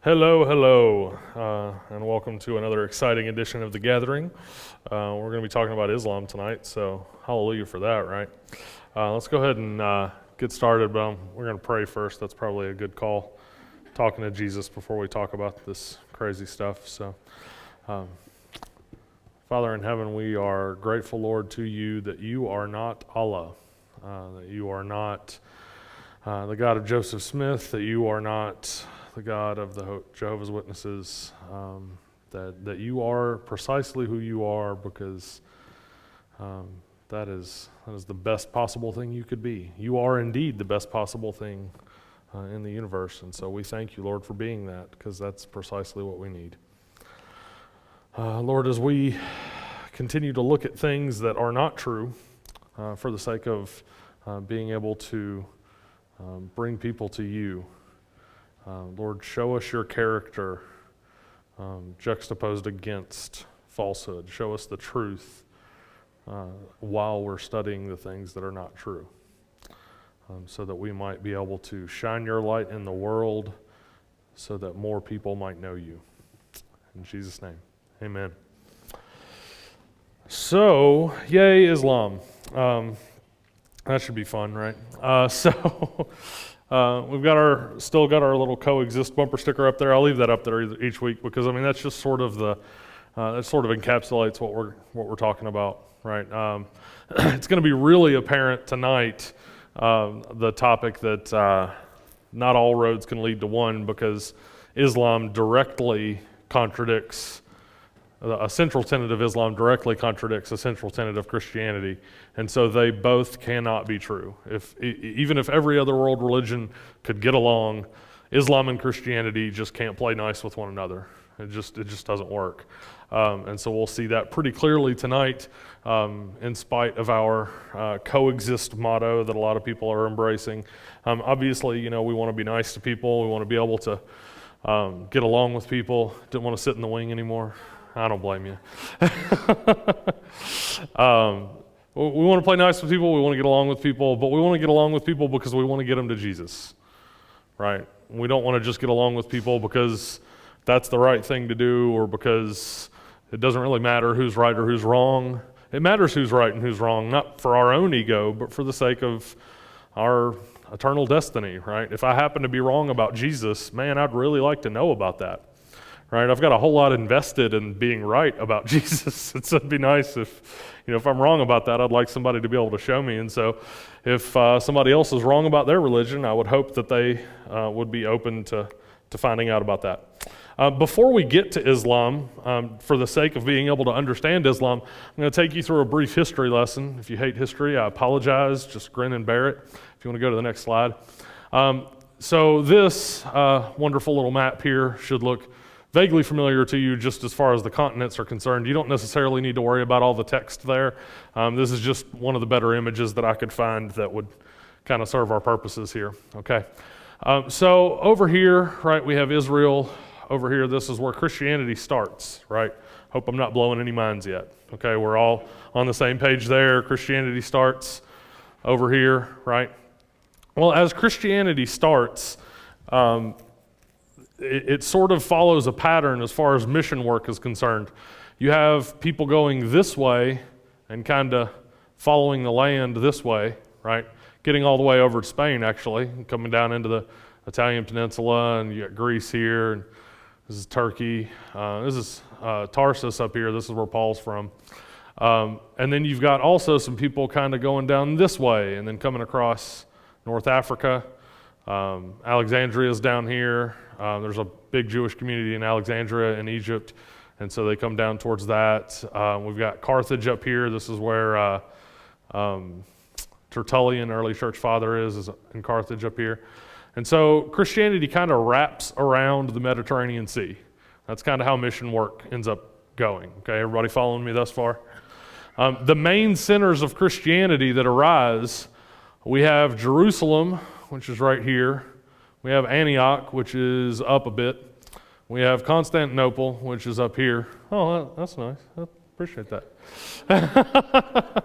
Hello, hello, and welcome to another exciting edition of The Gathering. We're going to be talking about Islam tonight, so hallelujah for that, right? Let's go ahead and get started, but we're going to pray first. That's probably a good call, talking to Jesus before we talk about this crazy stuff. So, Father in heaven, we are grateful, Lord, to you that you are not Allah, that you are not the God of Joseph Smith, that you are not the God of the Jehovah's Witnesses, that you are precisely who you are, because that is the best possible thing you could be. You are indeed the best possible thing in the universe, and so we thank you, Lord, for being that, because that's precisely what we need. Lord, as we continue to look at things that are not true for the sake of being able to bring people to you, Lord, show us your character juxtaposed against falsehood. Show us the truth while we're studying the things that are not true, so that we might be able to shine your light in the world so that more people might know you. In Jesus' name, amen. So, yay, Islam. That should be fun, right? We've still got our little coexist bumper sticker up there. I'll leave that up there each week, because I mean that's just sort of that sort of encapsulates what we're talking about, right? It's going to be really apparent tonight, the topic that not all roads can lead to one, because Islam directly contradicts. A central tenet of Islam directly contradicts a central tenet of Christianity, and so they both cannot be true. Even if every other world religion could get along, Islam and Christianity just can't play nice with one another. It just doesn't work, and so we'll see that pretty clearly tonight, in spite of our coexist motto that a lot of people are embracing. Obviously, we want to be nice to people. We want to be able to get along with people. Didn't want to sit in the wing anymore. I don't blame you. We want to play nice with people, we want to get along with people, but we want to get along with people because we want to get them to Jesus, right? We don't want to just get along with people because that's the right thing to do, or because it doesn't really matter who's right or who's wrong. It matters who's right and who's wrong, not for our own ego, but for the sake of our eternal destiny, right? If I happen to be wrong about Jesus, man, I'd really like to know about that. Right, I've got a whole lot invested in being right about Jesus. It'd be nice if I'm wrong about that, I'd like somebody to be able to show me. And so, if somebody else is wrong about their religion, I would hope that they would be open to finding out about that. Before we get to Islam, for the sake of being able to understand Islam, I'm going to take you through a brief history lesson. If you hate history, I apologize. Just grin and bear it. If you want to go to the next slide. So this wonderful little map here should look vaguely familiar to you just as far as the continents are concerned. You don't necessarily need to worry about all the text there. This is just one of the better images that I could find that would kind of serve our purposes here. Okay, so over here, right, we have Israel. Over here, this is where Christianity starts, right? Hope I'm not blowing any minds yet. Okay, we're all on the same page there. Christianity starts over here, right? Well, as Christianity starts, it sort of follows a pattern as far as mission work is concerned. You have people going this way and kind of following the land this way, right? Getting all the way over to Spain, actually, coming down into the Italian peninsula, and you got Greece here, and this is Turkey. This is Tarsus up here. This is where Paul's from. And then you've got also some people kind of going down this way and then coming across North Africa. Alexandria's down here. There's a big Jewish community in Alexandria in Egypt, and so they come down towards that. We've got Carthage up here. This is where Tertullian, early church father, is in Carthage up here. And so Christianity kind of wraps around the Mediterranean Sea. That's kind of how mission work ends up going. Okay, everybody following me thus far? The main centers of Christianity that arise, we have Jerusalem, which is right here. We have Antioch, which is up a bit. We have Constantinople, which is up here. Oh, that's nice. I appreciate that.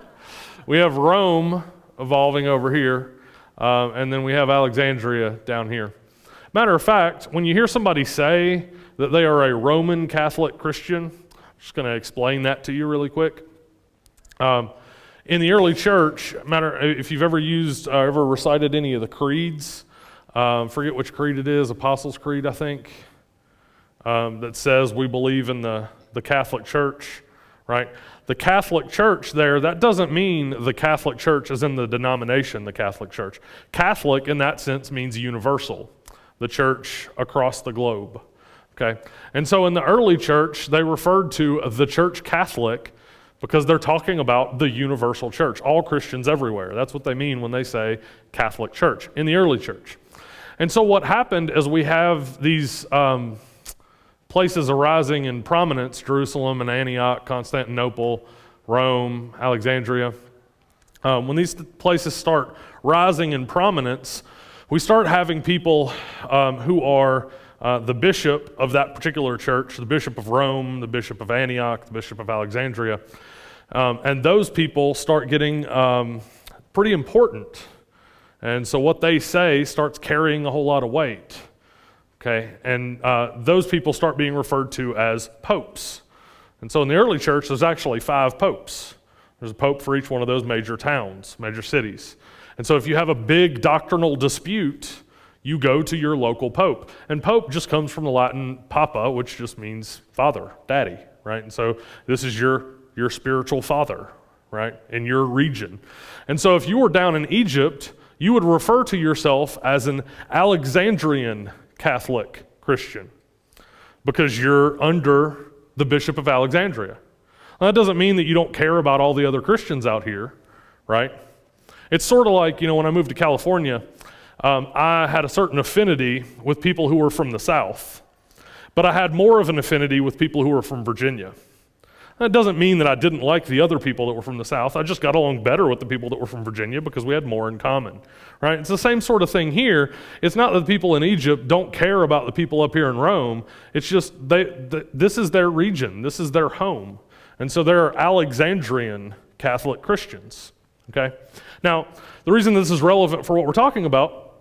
We have Rome evolving over here, and then we have Alexandria down here. Matter of fact, when you hear somebody say that they are a Roman Catholic Christian, I'm just going to explain that to you really quick. In the early church, if you've ever recited any of the creeds, forget which creed it is, Apostles' Creed, I think, that says we believe in the Catholic Church, right? The Catholic Church there, that doesn't mean the Catholic Church as in the denomination, the Catholic Church. Catholic in that sense means universal, the church across the globe, okay? And so in the early church, they referred to the church Catholic because they're talking about the universal church, all Christians everywhere. That's what they mean when they say Catholic Church in the early church. And so what happened is we have these places arising in prominence, Jerusalem and Antioch, Constantinople, Rome, Alexandria. When these places start rising in prominence, we start having people who are the bishop of that particular church, the bishop of Rome, the bishop of Antioch, the bishop of Alexandria, and those people start getting pretty important. And so what they say starts carrying a whole lot of weight. Okay, and those people start being referred to as popes. And so in the early church, there's actually 5 popes. There's a pope for each one of those major towns, major cities. And so if you have a big doctrinal dispute, you go to your local pope. And pope just comes from the Latin papa, which just means father, daddy, right? And so this is your spiritual father, right, in your region. And so if you were down in Egypt, you would refer to yourself as an Alexandrian Catholic Christian because you're under the Bishop of Alexandria. Well, that doesn't mean that you don't care about all the other Christians out here, right? It's sort of like, when I moved to California, I had a certain affinity with people who were from the South, but I had more of an affinity with people who were from Virginia. That doesn't mean that I didn't like the other people that were from the South. I just got along better with the people that were from Virginia because we had more in common, right? It's the same sort of thing here. It's not that the people in Egypt don't care about the people up here in Rome. It's just this is their region. This is their home. And so they're Alexandrian Catholic Christians, okay? Now, the reason this is relevant for what we're talking about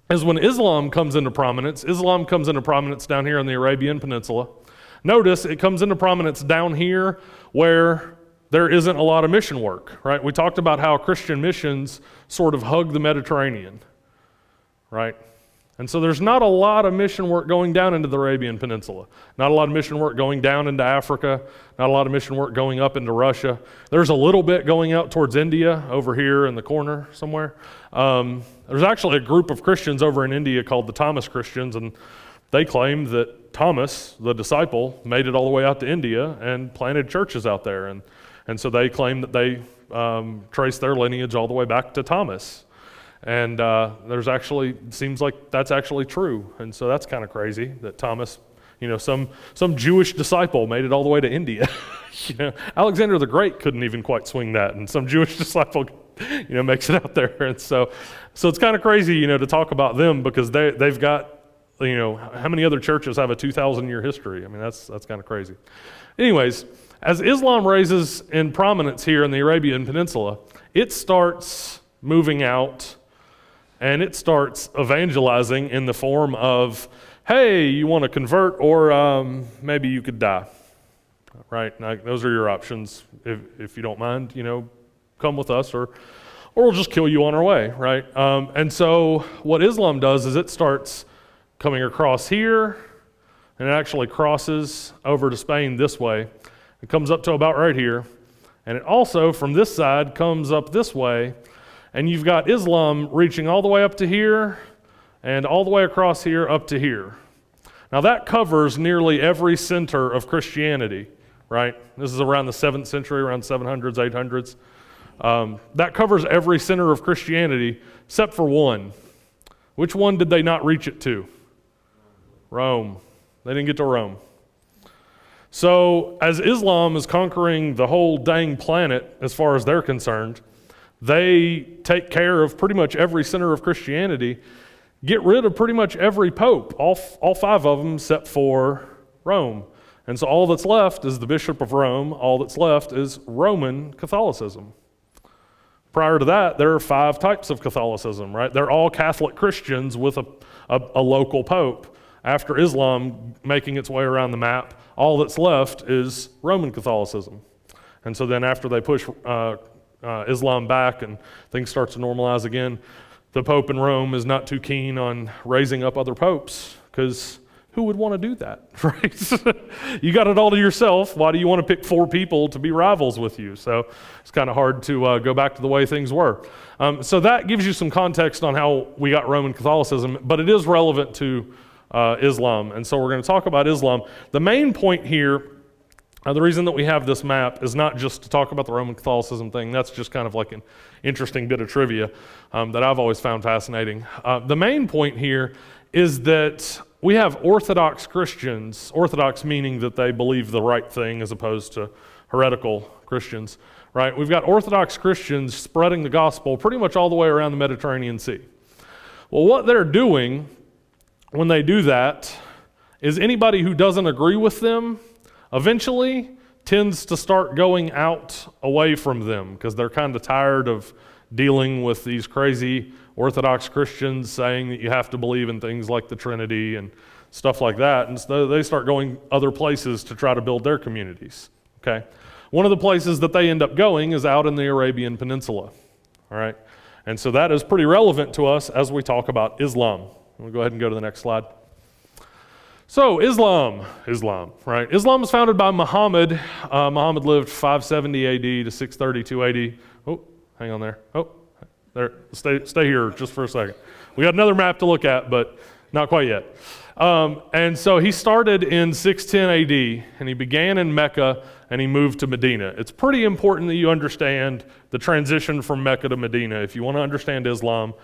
is when Islam comes into prominence down here in the Arabian Peninsula. Notice it comes into prominence down here where there isn't a lot of mission work, right? We talked about how Christian missions sort of hug the Mediterranean, right? And so there's not a lot of mission work going down into the Arabian Peninsula. Not a lot of mission work going down into Africa. Not a lot of mission work going up into Russia. There's a little bit going out towards India over here in the corner somewhere. There's actually a group of Christians over in India called the Thomas Christians, and they claimed that Thomas, the disciple, made it all the way out to India and planted churches out there. And so they claim that they traced their lineage all the way back to Thomas. And seems like that's actually true. And so that's kind of crazy that Thomas, some Jewish disciple made it all the way to India. Alexander the Great couldn't even quite swing that, and some Jewish disciple, makes it out there. And so it's kind of crazy, to talk about them because they've got, how many other churches have a 2,000-year history? I mean, that's kind of crazy. Anyways, as Islam raises in prominence here in the Arabian Peninsula, it starts moving out and it starts evangelizing in the form of, hey, you want to convert or maybe you could die, right? Now, those are your options. If you don't mind, come with us or we'll just kill you on our way, right? And so what Islam does is it starts coming across here, and it actually crosses over to Spain this way. It comes up to about right here, and it also, from this side, comes up this way, and you've got Islam reaching all the way up to here, and all the way across here up to here. Now that covers nearly every center of Christianity, right? This is around the 7th century, around 700s, 800s. That covers every center of Christianity, except for one. Which one did they not reach it to? Rome. They didn't get to Rome. So as Islam is conquering the whole dang planet as far as they're concerned, they take care of pretty much every center of Christianity, get rid of pretty much every pope, all 5 of them except for Rome. And so all that's left is the Bishop of Rome, all that's left is Roman Catholicism. Prior to that, there are 5 types of Catholicism, right? They're all Catholic Christians with a local pope. After Islam making its way around the map, all that's left is Roman Catholicism. And so then after they push Islam back and things start to normalize again, the Pope in Rome is not too keen on raising up other popes, because who would want to do that, right? You got it all to yourself. Why do you want to pick 4 people to be rivals with you? So it's kind of hard to go back to the way things were. So that gives you some context on how we got Roman Catholicism, but it is relevant to Islam. And so we're going to talk about Islam. The main point here, the reason that we have this map is not just to talk about the Roman Catholicism thing. That's just kind of like an interesting bit of trivia that I've always found fascinating. The main point here is that we have Orthodox Christians, Orthodox meaning that they believe the right thing as opposed to heretical Christians, right? We've got Orthodox Christians spreading the gospel pretty much all the way around the Mediterranean Sea. Well, what they're doing when they do that is anybody who doesn't agree with them eventually tends to start going out away from them, because they're kind of tired of dealing with these crazy Orthodox Christians saying that you have to believe in things like the Trinity and stuff like that. And so they start going other places to try to build their communities, okay? One of the places that they end up going is out in the Arabian Peninsula, all right? And so that is pretty relevant to us as we talk about Islam. We'll go ahead and go to the next slide. So Islam, right? Islam was founded by Muhammad. Muhammad lived 570 AD to 632 AD. Oh, hang on there. Oh, there. Stay here just for a second. We got another map to look at, but not quite yet. And so he started in 610 AD, and he began in Mecca, and he moved to Medina. It's pretty important that you understand the transition from Mecca to Medina. If you want to understand Islam,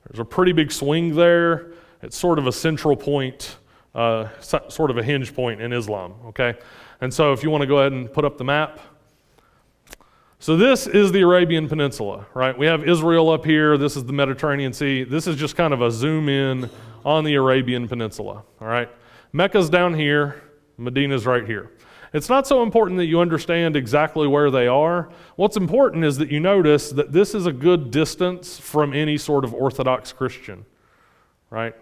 there's a pretty big swing there. It's sort of a central point, sort of a hinge point in Islam, okay? And so if you want to go ahead and put up the map. So this is the Arabian Peninsula, right? We have Israel up here. This is the Mediterranean Sea. This is just kind of a zoom in on the Arabian Peninsula, all right? Mecca's down here. Medina's right here. It's not so important that you understand exactly where they are. What's important is that you notice that this is a good distance from any sort of Orthodox Christian, right?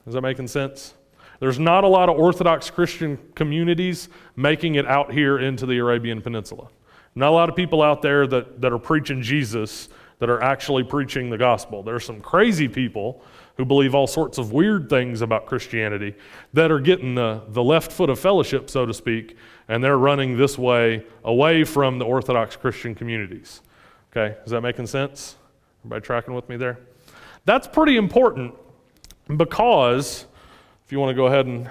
Is that making sense? There's not a lot of Orthodox Christian communities making it out here into the Arabian Peninsula. Not a lot of people out there that are preaching Jesus, that are actually preaching the gospel. There's some crazy people who believe all sorts of weird things about Christianity that are getting the left foot of fellowship, so to speak, and they're running this way away from the Orthodox Christian communities. Okay, is that making sense? Everybody tracking with me there? That's pretty important, because if you want to go ahead and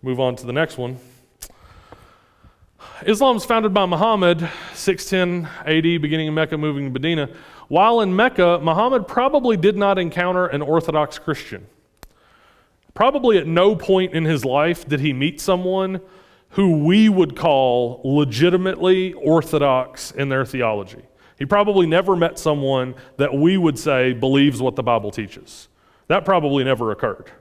move on to the next one, Islam was founded by Muhammad, 610 AD, beginning in Mecca, moving to Medina. While in Mecca, Muhammad probably did not encounter an Orthodox Christian. Probably at no point in his life did he meet someone who we would call legitimately Orthodox in their theology. He probably never met someone that we would say believes what the Bible teaches. That probably never occurred.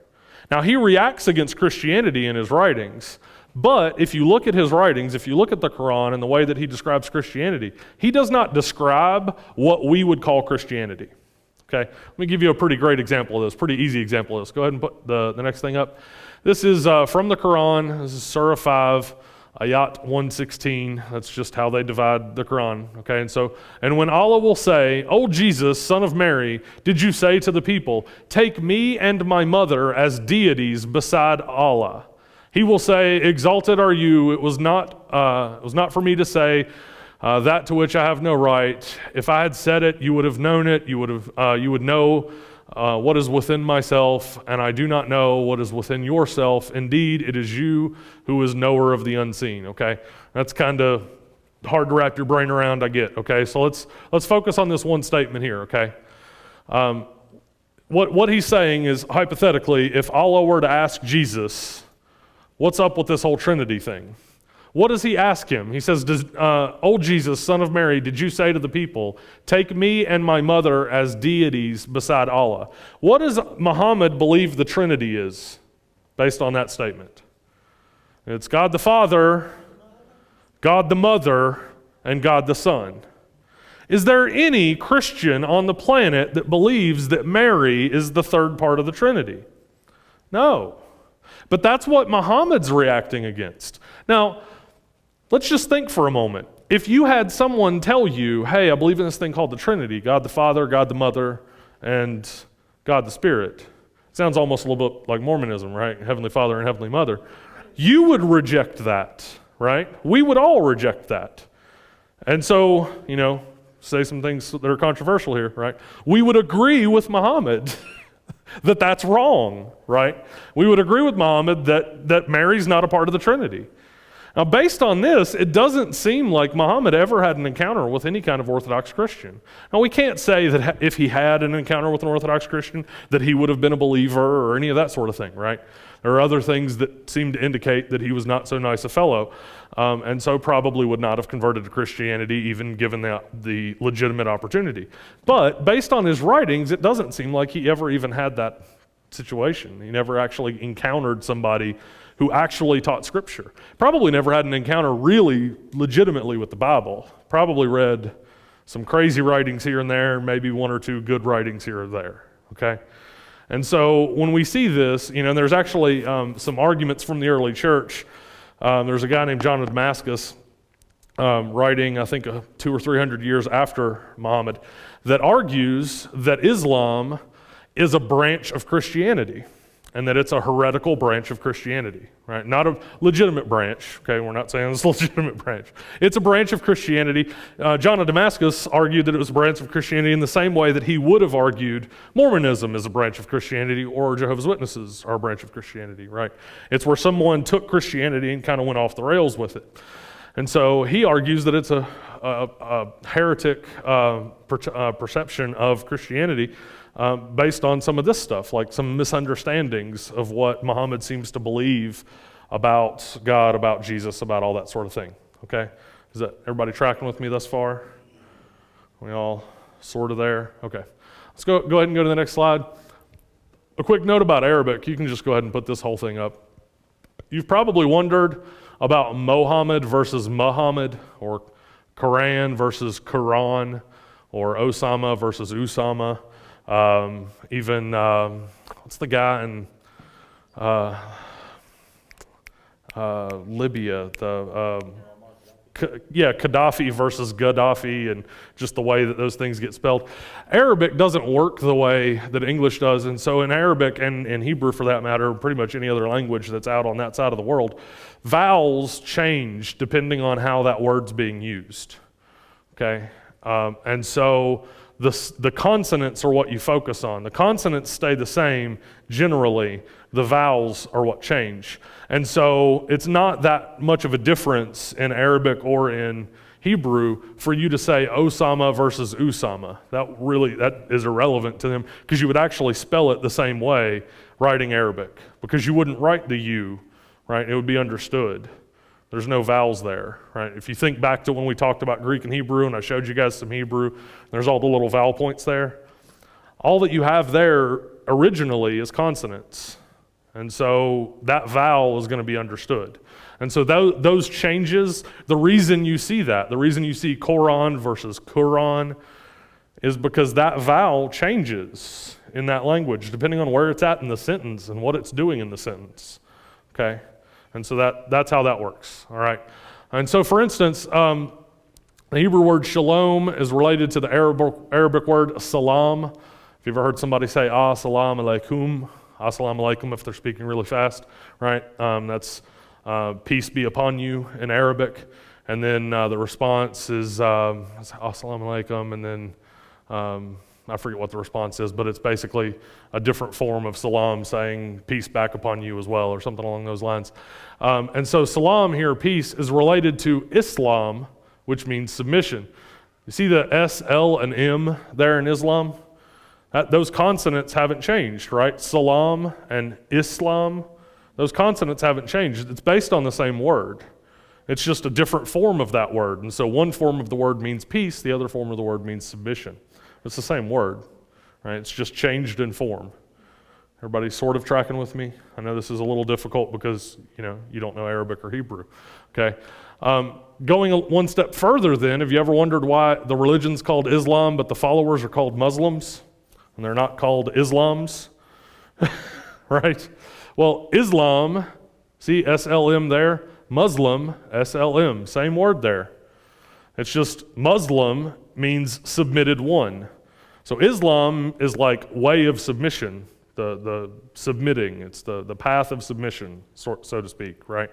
Now, he reacts against Christianity in his writings, but if you look at his writings, if you look at the Quran and the way that he describes Christianity, he does not describe what we would call Christianity. Okay, let me give you a pretty great example of this, pretty easy example of this. Go ahead and put the next thing up. This is from the Quran. This is Surah 5, Ayat 116. That's just how they divide the Quran. Okay, and when Allah will say, "O Jesus, son of Mary, did you say to the people, 'Take me and my mother as deities beside Allah?' He will say, 'Exalted are you. It was not for me to say that to which I have no right. If I had said it, you would have known it. You would know what is within myself, and I do not know what is within yourself. Indeed, it is you who is knower of the unseen.'" Okay, that's kind of hard to wrap your brain around, I get. Okay, so let's focus on this one statement here. Okay, what he's saying is, hypothetically, if Allah were to ask Jesus, "What's up with this whole Trinity thing?" What does he ask him? He says, "O Jesus, son of Mary, did you say to the people, 'Take me and my mother as deities beside Allah?'" What does Muhammad believe the Trinity is based on that statement? It's God the Father, God the Mother, and God the Son. Is there any Christian on the planet that believes that Mary is the third part of the Trinity? No. But that's what Muhammad's reacting against. Now, let's just think for a moment. If you had someone tell you, hey, I believe in this thing called the Trinity, God the Father, God the Mother, and God the Spirit. Sounds almost a little bit like Mormonism, right? Heavenly Father and Heavenly Mother. You would reject that, right? We would all reject that. And so, say some things that are controversial here, right? We would agree with Muhammad that that's wrong, right? We would agree with Muhammad that Mary's not a part of the Trinity. Now, based on this, it doesn't seem like Muhammad ever had an encounter with any kind of Orthodox Christian. Now, we can't say that if he had an encounter with an Orthodox Christian, that he would have been a believer or any of that sort of thing, right? There are other things that seem to indicate that he was not so nice a fellow, and so probably would not have converted to Christianity, even given the legitimate opportunity. But based on his writings, it doesn't seem like he ever even had that situation. He never actually encountered somebody who actually taught Scripture. Probably never had an encounter really legitimately with the Bible. Probably read some crazy writings here and there, maybe one or two good writings here or there, okay? And so when we see this, there's actually some arguments from the early church. There's a guy named John of Damascus writing, I think, 200 or 300 years after Muhammad, that argues that Islam is a branch of Christianity, and that it's a heretical branch of Christianity, right? Not a legitimate branch, okay? We're not saying it's a legitimate branch. It's a branch of Christianity. John of Damascus argued that it was a branch of Christianity in the same way that he would have argued Mormonism is a branch of Christianity or Jehovah's Witnesses are a branch of Christianity, right? It's where someone took Christianity and kind of went off the rails with it. And so he argues that it's a heretic perception of Christianity based on some of this stuff, like some misunderstandings of what Muhammad seems to believe about God, about Jesus, about all that sort of thing. Okay? Is that everybody tracking with me thus far? We all sort of there? Okay. Let's go ahead and go to the next slide. A quick note about Arabic. You can just go ahead and put this whole thing up. You've probably wondered about Mohammed versus Muhammad, or Quran versus Quran, or Osama versus Usama. What's the guy in Libya? Gaddafi versus Gaddafi, and just the way that those things get spelled. Arabic doesn't work the way that English does, and so in Arabic and in Hebrew for that matter, pretty much any other language that's out on that side of the world, vowels change depending on how that word's being used. Okay? And so the consonants are what you focus on. The consonants stay the same generally. The vowels are what change. And so it's not that much of a difference in Arabic or in Hebrew for you to say Osama versus Usama. That is irrelevant to them, because you would actually spell it the same way writing Arabic, because you wouldn't write the U, right? It would be understood. There's no vowels there, right? If you think back to when we talked about Greek and Hebrew, and I showed you guys some Hebrew, there's all the little vowel points there. All that you have there originally is consonants. And so that vowel is going to be understood. And so those changes, the reason you see that, the reason you see Quran versus Quran, is because that vowel changes in that language, depending on where it's at in the sentence and what it's doing in the sentence, okay? And so that's how that works, all right? And so, for instance, the Hebrew word shalom is related to the Arabic word salam. If you've ever heard somebody say, salam alaikum, assalamu alaikum if they're speaking really fast, right? That's peace be upon you in Arabic. And then the response is assalamu alaikum, and then I forget what the response is, but it's basically a different form of salam saying peace back upon you as well, or something along those lines. And so salam here, peace, is related to Islam, which means submission. You see the S, L, and M there in Islam? Those consonants haven't changed, right? Salam and Islam, those consonants haven't changed. It's based on the same word. It's just a different form of that word. And so one form of the word means peace, the other form of the word means submission. It's the same word, right? It's just changed in form. Everybody sort of tracking with me? I know this is a little difficult because, you don't know Arabic or Hebrew, okay? Going one step further then, have you ever wondered why the religion's called Islam, but the followers are called Muslims, and they're not called Islams? Right? Well, Islam, see SLM there? Muslim, SLM, same word there. It's just Muslim means submitted one. So Islam is like way of submission, the submitting. It's the path of submission, so to speak, right?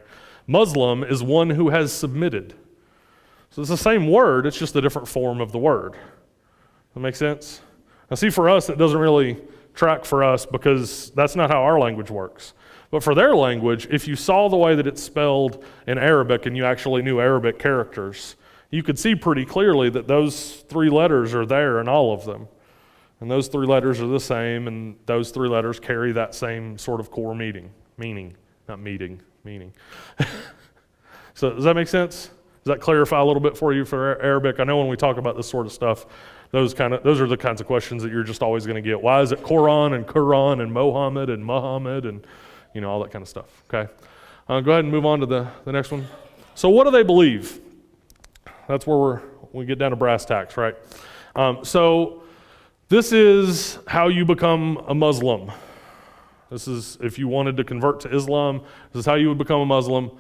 Muslim is one who has submitted. So it's the same word, it's just a different form of the word. That make sense? Now see, for us, it doesn't really track for us because that's not how our language works. But for their language, if you saw the way that it's spelled in Arabic and you actually knew Arabic characters, you could see pretty clearly that those 3 letters are there in all of them. And those 3 letters are the same, and those 3 letters carry that same sort of core meaning. So does that make sense? Does that clarify a little bit for you for Arabic? I know when we talk about this sort of stuff, those are the kinds of questions that you're just always going to get. Why is it Quran and Quran and Mohammed and Muhammad and all that kind of stuff? Okay, go ahead and move on to the next one. So what do they believe? That's where we get down to brass tacks, right? So this is how you become a Muslim. This is, if you wanted to convert to Islam, this is how you would become a Muslim.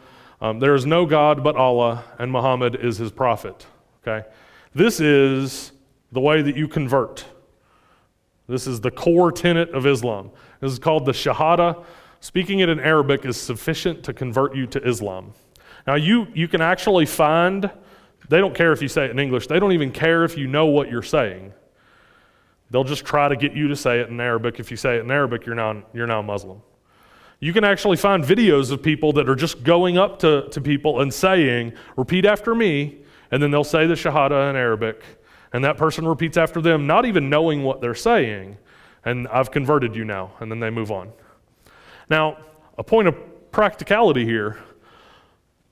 There is no God but Allah, and Muhammad is his prophet. Okay? This is the way that you convert. This is the core tenet of Islam. This is called the Shahada. Speaking it in Arabic is sufficient to convert you to Islam. Now you can actually find, they don't care if you say it in English, they don't even care if you know what you're saying. They'll just try to get you to say it in Arabic. If you say it in Arabic, you're now Muslim. You can actually find videos of people that are just going up to people and saying, repeat after me, and then they'll say the Shahada in Arabic, and that person repeats after them, not even knowing what they're saying, and I've converted you now, and then they move on. Now, a point of practicality here,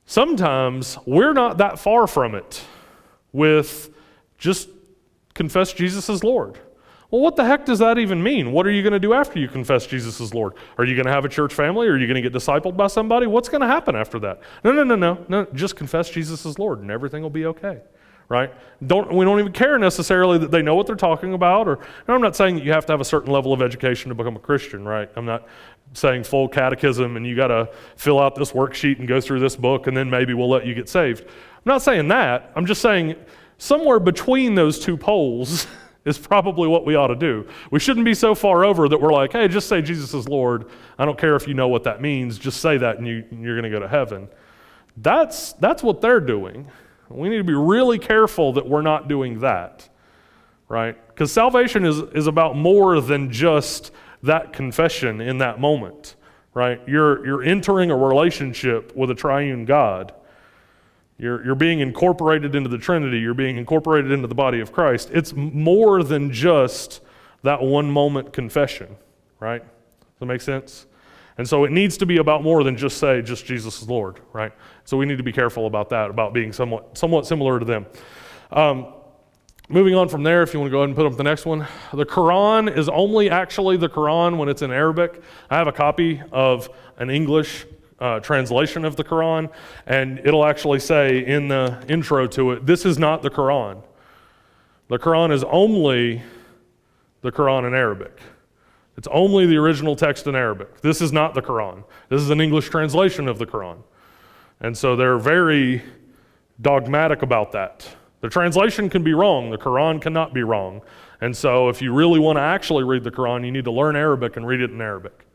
sometimes we're not that far from it with just confess Jesus as Lord. Well, what the heck does that even mean? What are you going to do after you confess Jesus as Lord? Are you going to have a church family? Are you going to get discipled by somebody? What's going to happen after that? No. Just confess Jesus as Lord and everything will be okay, right? We don't even care necessarily that they know what they're talking about. And I'm not saying that you have to have a certain level of education to become a Christian, right? I'm not saying full catechism and you got to fill out this worksheet and go through this book and then maybe we'll let you get saved. I'm not saying that. I'm just saying somewhere between those two poles is probably what we ought to do. We shouldn't be so far over that we're like, hey, just say Jesus is Lord. I don't care if you know what that means. Just say that and you're going to go to heaven. That's what they're doing. We need to be really careful that we're not doing that, right? Because salvation is about more than just that confession in that moment, right? You're entering a relationship with a triune God. You're being incorporated into the Trinity. You're being incorporated into the body of Christ. It's more than just that one moment confession, right? Does that make sense? And so it needs to be about more than just say, just Jesus is Lord, right? So we need to be careful about that, about being somewhat similar to them. Moving on from there, if you want to go ahead and put up the next one. The Quran is only actually the Quran when it's in Arabic. I have a copy of an English translation of the Quran, and it'll actually say in the intro to it, this is not the Quran. The Quran is only the Quran in Arabic. It's only the original text in Arabic. This is not the Quran. This is an English translation of the Quran. And so they're very dogmatic about that. The translation can be wrong. The Quran cannot be wrong. And so if you really want to actually read the Quran, you need to learn Arabic and read it in Arabic,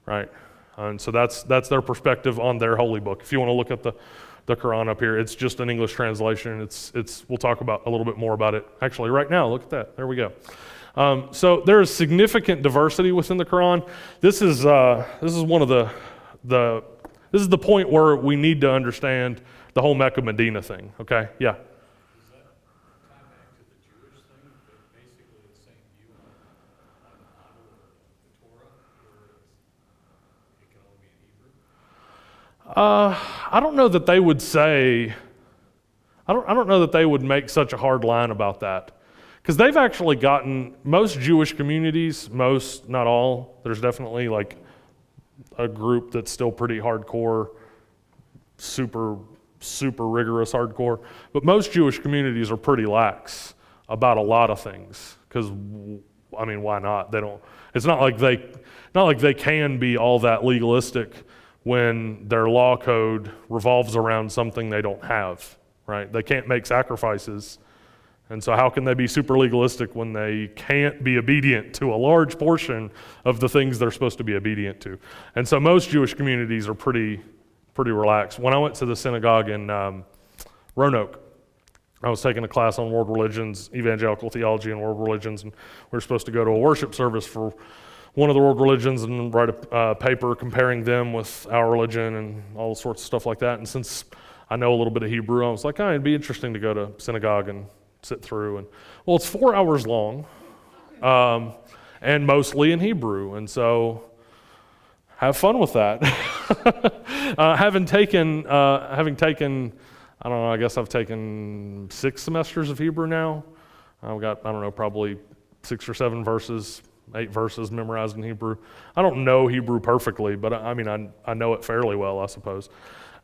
right? And so that's their perspective on their holy book. If you want to look at the Quran up here, it's just an English translation. We'll talk about a little bit more about it actually right now. Look at that. There we go. So there is significant diversity within the Quran. This is one of this is the point where we need to understand the whole Mecca Medina thing. Okay, yeah. I don't know that they would say, I don't know that they would make such a hard line about that. Because they've actually gotten, most Jewish communities, most, not all, there's definitely like a group that's still pretty hardcore, super super rigorous, hardcore. But most Jewish communities are pretty lax about a lot of things because, I mean, why not? They don't. It's not like they can be all that legalistic when their law code revolves around something they don't have, right? They can't make sacrifices. And so how can they be super legalistic when they can't be obedient to a large portion of the things they're supposed to be obedient to? And so most Jewish communities are pretty relaxed. When I went to the synagogue in Roanoke, I was taking a class on world religions, evangelical theology and world religions, and we were supposed to go to a worship service for one of the world religions and write a paper comparing them with our religion and all sorts of stuff like that. And since I know a little bit of Hebrew, I was like, it'd be interesting to go to synagogue and sit through. And well, it's 4 hours long, and mostly in Hebrew. And so have fun with that. Having taken, I don't know, I guess I've taken 6 semesters of Hebrew now. I've got, probably 6 or 7 verses, 8 verses memorized in Hebrew. I don't know Hebrew perfectly, but I know it fairly well, I suppose.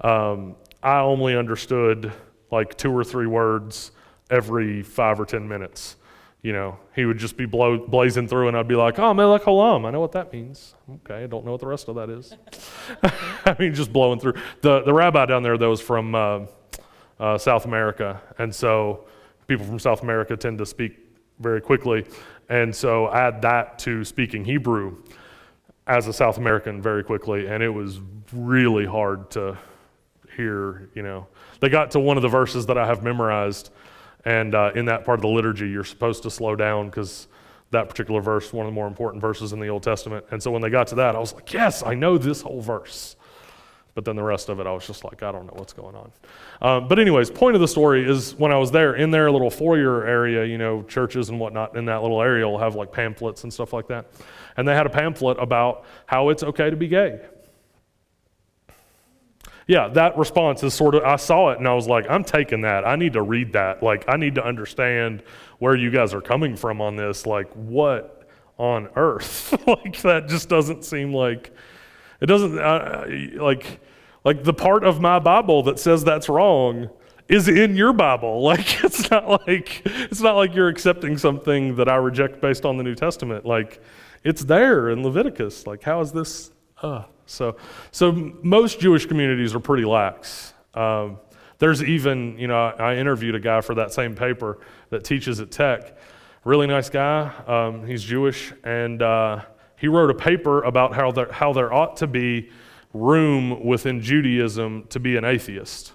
I only understood like 2 or 3 words every 5 or 10 minutes. He would just be blazing through, and I'd be like, "Oh, Melech Olam, I know what that means." Okay, I don't know what the rest of that is. Just blowing through. The rabbi down there, though, is from South America, and so people from South America tend to speak very quickly, and so add that to speaking Hebrew as a South American very quickly, and it was really hard to hear. They got to one of the verses that I have memorized. And in that part of the liturgy, you're supposed to slow down because that particular verse, one of the more important verses in the Old Testament. And so when they got to that, I was like, yes, I know this whole verse. But then the rest of it, I was just like, I don't know what's going on. But anyways, point of the story is when I was there, in their little foyer area, churches and whatnot in that little area will have like pamphlets and stuff like that. And they had a pamphlet about how it's okay to be gay. Yeah, that response is I saw it and I was like, I'm taking that. I need to read that. Like, I need to understand where you guys are coming from on this. Like, what on earth? Like, that just doesn't seem like, it doesn't, like the part of my Bible that says that's wrong is in your Bible. Like, it's not like you're accepting something that I reject based on the New Testament. Like, it's there in Leviticus. Like, how is this, So most Jewish communities are pretty lax. There's even, I interviewed a guy for that same paper that teaches at Tech. Really nice guy. He's Jewish, and he wrote a paper about how there ought to be room within Judaism to be an atheist.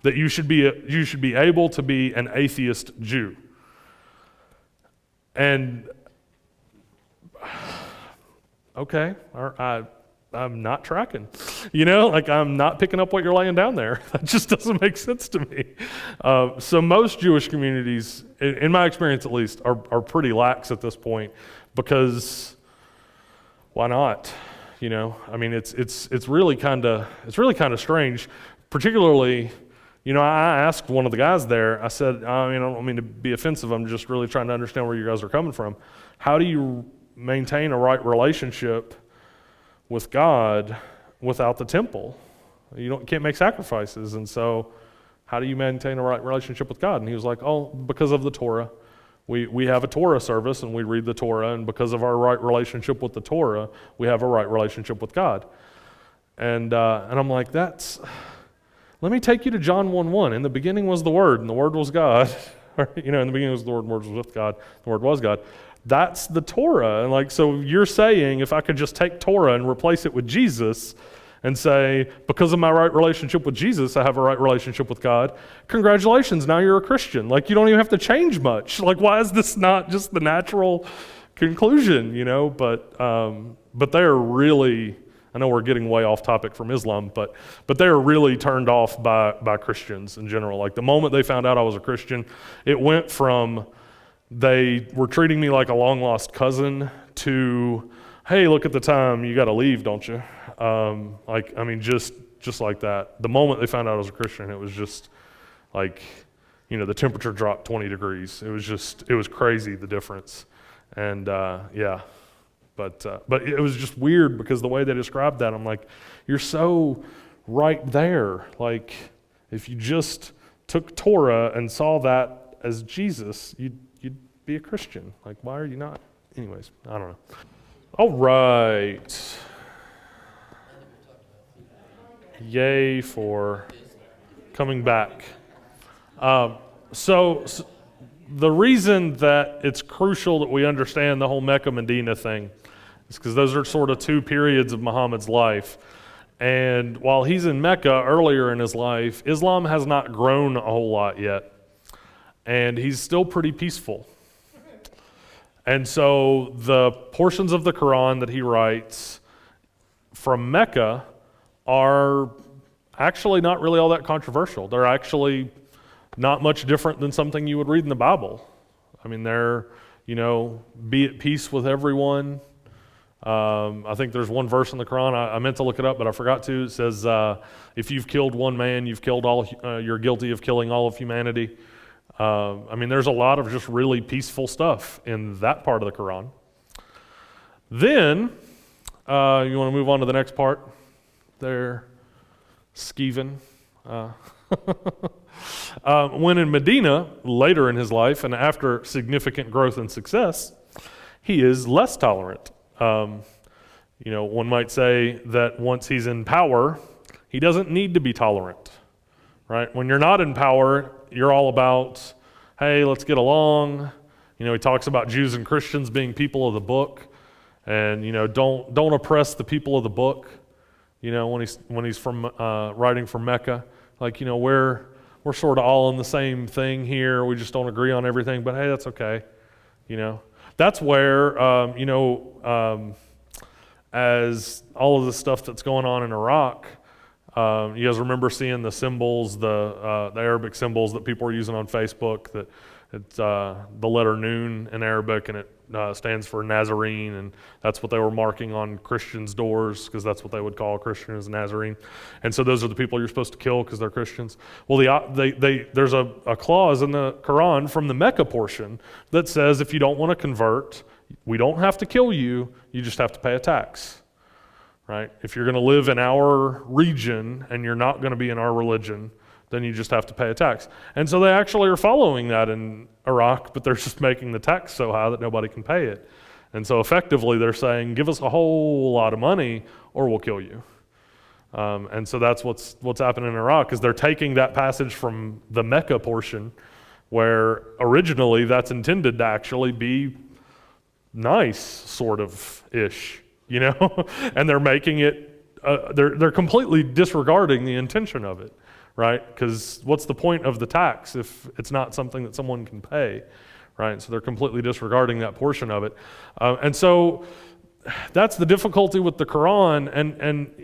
That you should be able to be an atheist Jew. And okay, I'm not tracking, I'm not picking up what you're laying down there. That just doesn't make sense to me. So most Jewish communities, in my experience at least, are pretty lax at this point because why not? It's really kind of strange. Particularly, I asked one of the guys there. I said, I don't mean to be offensive. I'm just really trying to understand where you guys are coming from. How do you maintain a right relationship with God without the temple? You can't make sacrifices, and so how do you maintain a right relationship with God? And he was like, because of the Torah. We have a Torah service and we read the Torah, and because of our right relationship with the Torah, we have a right relationship with God. And I'm like, let me take you to John 1:1. In the beginning was the Word, and the Word was God. In the beginning was the Word, and the Word was with God, the Word was God. That's the Torah. And so you're saying if I could just take Torah and replace it with Jesus and say, because of my right relationship with Jesus, I have a right relationship with God, congratulations, now you're a Christian. Like, you don't even have to change much. Like, why is this not just the natural conclusion, But they're really, I know we're getting way off topic from Islam, but they're really turned off by Christians in general. Like, the moment they found out I was a Christian, it went from they were treating me like a long-lost cousin to, hey, look at the time, you got to leave, don't you? Just like that. The moment they found out I was a Christian, it was just like, the temperature dropped 20 degrees. It was crazy, the difference. And but it was just weird because the way they described that, I'm like, you're so right there. Like, If you just took Torah and saw that as Jesus, you'd be a Christian. Like, why are you not? Anyways, I don't know. All right. Yay for coming back. So the reason that it's crucial that we understand the whole Mecca-Medina thing is because those are sort of two periods of Muhammad's life. And while he's in Mecca earlier in his life, Islam has not grown a whole lot yet. And he's still pretty peaceful. And so the portions of the Quran that he writes from Mecca are actually not really all that controversial. They're actually not much different than something you would read in the Bible. I mean, they're, be at peace with everyone. I think there's one verse in the Quran, I meant to look it up, but I forgot to. It says, if you've killed one man, you've killed all, you're guilty of killing all of humanity. I mean, there's a lot of just really peaceful stuff in that part of the Quran. Then, you want to move on to the next part there, Skeven. When in Medina, later in his life, and after significant growth and success, he is less tolerant. One might say that once he's in power, he doesn't need to be tolerant, right? When you're not in power, you're all about, hey, let's get along. He talks about Jews and Christians being people of the book, and don't oppress the people of the book. When he's from writing from Mecca, like we're sort of all in the same thing here. We just don't agree on everything, but hey, that's okay. That's where as all of the stuff that's going on in Iraq. You guys remember seeing the symbols, the Arabic symbols that people are using on Facebook, that it's the letter Nun in Arabic, and it stands for Nazarene, and that's what they were marking on Christians' doors, because that's what they would call a Christian as Nazarene. And so those are the people you're supposed to kill because they're Christians. Well, there's a clause in the Quran from the Mecca portion that says if you don't want to convert, we don't have to kill you, you just have to pay a tax. Right? If you're going to live in our region and you're not going to be in our religion, then you just have to pay a tax. And so they actually are following that in Iraq, but they're just making the tax so high that nobody can pay it. And so effectively they're saying, give us a whole lot of money or we'll kill you. And so that's what's happening in Iraq, is they're taking that passage from the Mecca portion, where originally that's intended to actually be nice, sort of ish. And they're making it, they're completely disregarding the intention of it, right? Because what's the point of the tax if it's not something that someone can pay, right? So they're completely disregarding that portion of it. And so that's the difficulty with the Quran, and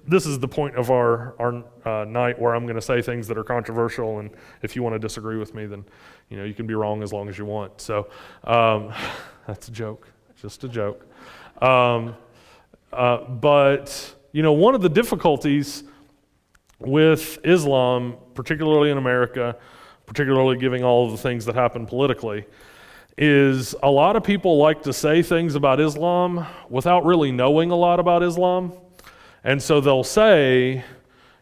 this is the point of our night where I'm going to say things that are controversial, and if you want to disagree with me, then you can be wrong as long as you want. So that's a joke, just a joke. But one of the difficulties with Islam, particularly in America, particularly given all of the things that happen politically, is a lot of people like to say things about Islam without really knowing a lot about Islam. And so they'll say,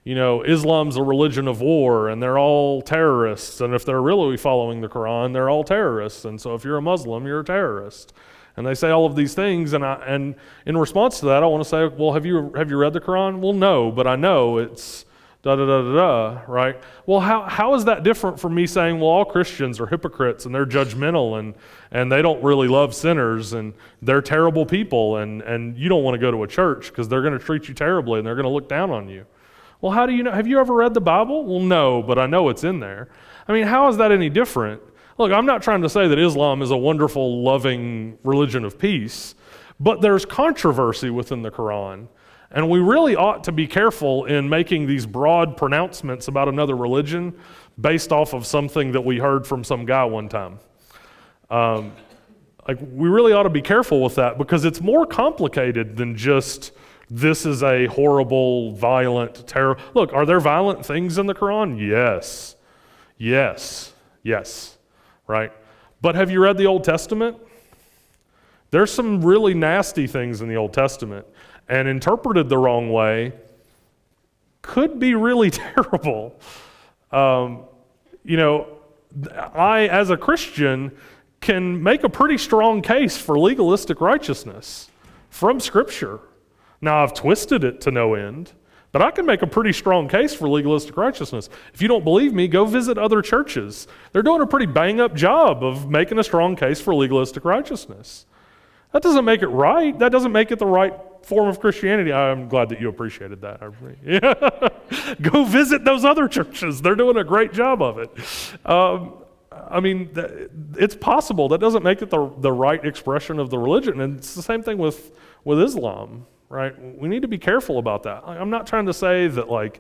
Islam's a religion of war and they're all terrorists. And if they're really following the Quran, they're all terrorists. And so if you're a Muslim, you're a terrorist. And they say all of these things, and in response to that, I want to say, well, have you read the Quran? Well, no, but I know it's da-da-da-da-da, right? Well, how is that different from me saying, well, all Christians are hypocrites and they're judgmental and they don't really love sinners and they're terrible people and you don't want to go to a church because they're going to treat you terribly and they're going to look down on you. Well, how do you know? Have you ever read the Bible? Well, no, but I know it's in there. I mean, how is that any different? Look, I'm not trying to say that Islam is a wonderful, loving religion of peace, but there's controversy within the Quran, and we really ought to be careful in making these broad pronouncements about another religion based off of something that we heard from some guy one time. We really ought to be careful with that, because it's more complicated than just this is a horrible, violent, terrible. Look, are there violent things in the Quran? Yes. Right? But have you read the Old Testament? There's some really nasty things in the Old Testament, and interpreted the wrong way, could be really terrible. You know, I, as a Christian, can make a pretty strong case for legalistic righteousness from Scripture. Now, I've twisted it to no end, but I can make a pretty strong case for legalistic righteousness. If you don't believe me, go visit other churches. They're doing a pretty bang-up job of making a strong case for legalistic righteousness. That doesn't make it right. That doesn't make it the right form of Christianity. I'm glad that you appreciated that. Yeah. Go visit those other churches. They're doing a great job of it. I mean, it's possible. That doesn't make it the right expression of the religion. And it's the same thing with Islam, right? We need to be careful about that. I'm not trying to say that, like,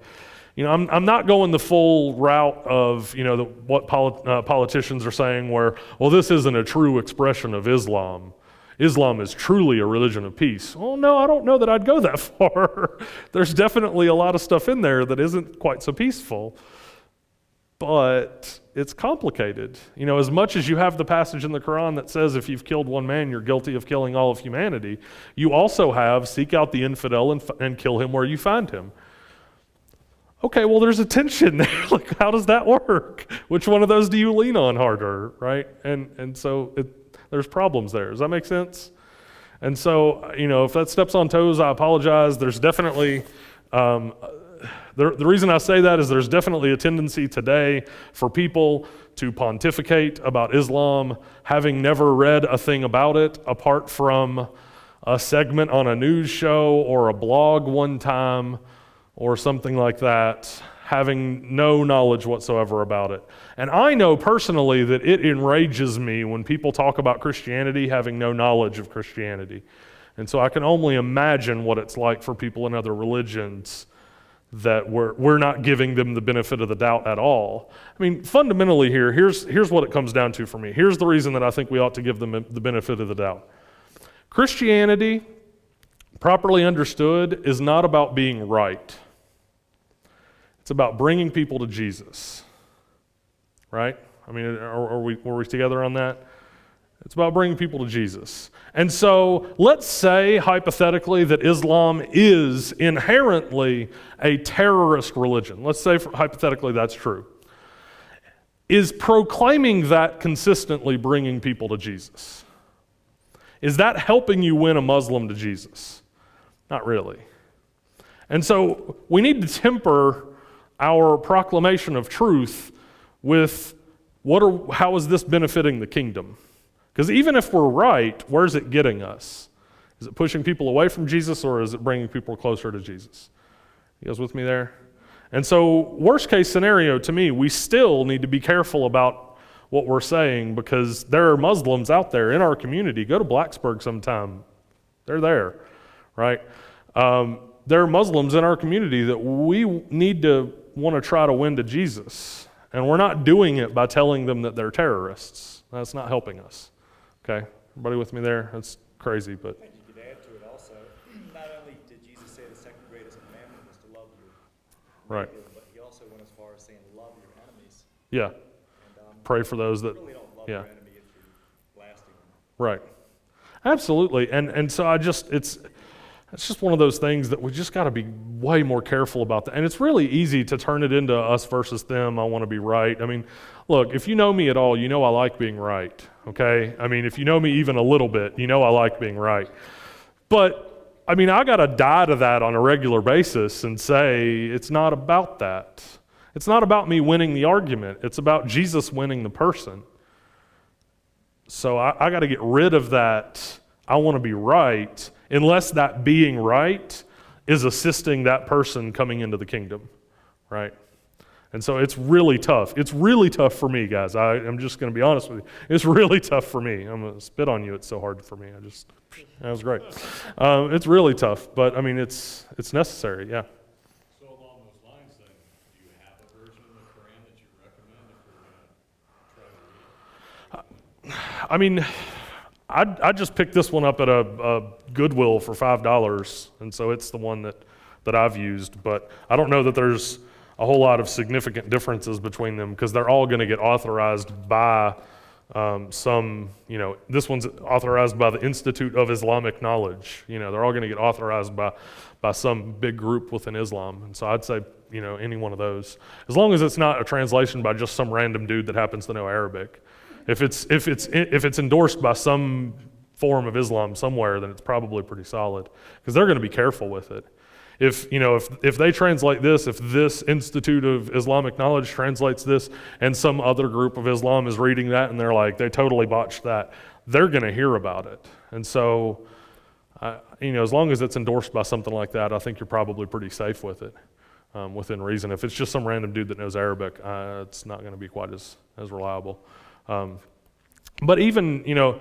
you know, I'm not going the full route of, you know, what politicians are saying where, well, this isn't a true expression of Islam. Islam is truly a religion of peace. Well, no, I don't know that I'd go that far. There's definitely a lot of stuff in there that isn't quite so peaceful. But it's complicated. You know, as much as you have the passage in the Quran that says if you've killed one man, you're guilty of killing all of humanity, you also have seek out the infidel and kill him where you find him. Okay, well, there's a tension there. Like, how does that work? Which one of those do you lean on harder, right? And so there's problems there. Does that make sense? And so, you know, if that steps on toes, I apologize. There's definitely, the reason I say that is there's definitely a tendency today for people to pontificate about Islam, having never read a thing about it apart from a segment on a news show or a blog one time or something like that, having no knowledge whatsoever about it. And I know personally that it enrages me when people talk about Christianity having no knowledge of Christianity. And so I can only imagine what it's like for people in other religions that we're not giving them the benefit of the doubt at all. I mean, fundamentally here, here's what it comes down to for me. Here's the reason that I think we ought to give them the benefit of the doubt. Christianity, properly understood, is not about being right. It's about bringing people to Jesus, right? I mean, were we together on that? It's about bringing people to Jesus. And so let's say, hypothetically, that Islam is inherently a terrorist religion. Let's say, hypothetically, that's true. Is proclaiming that consistently bringing people to Jesus? Is that helping you win a Muslim to Jesus? Not really. And so we need to temper our proclamation of truth with how is this benefiting the kingdom? Because even if we're right, where's it getting us? Is it pushing people away from Jesus, or is it bringing people closer to Jesus? You guys with me there? And so, worst case scenario to me, we still need to be careful about what we're saying, because there are Muslims out there in our community. Go to Blacksburg sometime. They're there, right? There are Muslims in our community that we need to want to try to win to Jesus. And we're not doing it by telling them that they're terrorists. That's not helping us. Okay? Everybody with me there? That's crazy, but... I think you could add to it also, not only did Jesus say the second greatest commandment was to love your right. neighbor, but he also went as far as saying love your enemies. Yeah. And, pray for those that... You really don't love yeah. your enemy if you're blasting them. Right. Absolutely. And so it's just one of those things that we just got to be way more careful about that. And it's really easy to turn it into us versus them. I want to be right. I mean, look, if you know me at all, you know I like being right, okay? I mean, if you know me even a little bit, you know I like being right. But, I mean, I got to die to that on a regular basis and say it's not about that. It's not about me winning the argument. It's about Jesus winning the person. So I got to get rid of that, I want to be right, unless that being right is assisting that person coming into the kingdom, right? And so it's really tough. It's really tough for me, guys. I'm just going to be honest with you. It's really tough for me. I'm going to spit on you. It's so hard for me. That was great. It's really tough, but I mean, it's necessary, yeah. So along those lines then, do you have a version of the Quran that you recommend if we're going to try to read it? I mean, I just picked this one up at a Goodwill for $5, and so it's the one that I've used, but I don't know that there's a whole lot of significant differences between them, because they're all going to get authorized by some, this one's authorized by the Institute of Islamic Knowledge. They're all going to get authorized by some big group within Islam. And so I'd say, any one of those, as long as it's not a translation by just some random dude that happens to know Arabic. If it's endorsed by some form of Islam somewhere, then it's probably pretty solid, because they're going to be careful with it. If they translate this, if this Institute of Islamic Knowledge translates this, and some other group of Islam is reading that, and they're like, they totally botched that, they're going to hear about it. And so, as long as it's endorsed by something like that, I think you're probably pretty safe with it, within reason. If it's just some random dude that knows Arabic, it's not going to be quite as reliable. But even,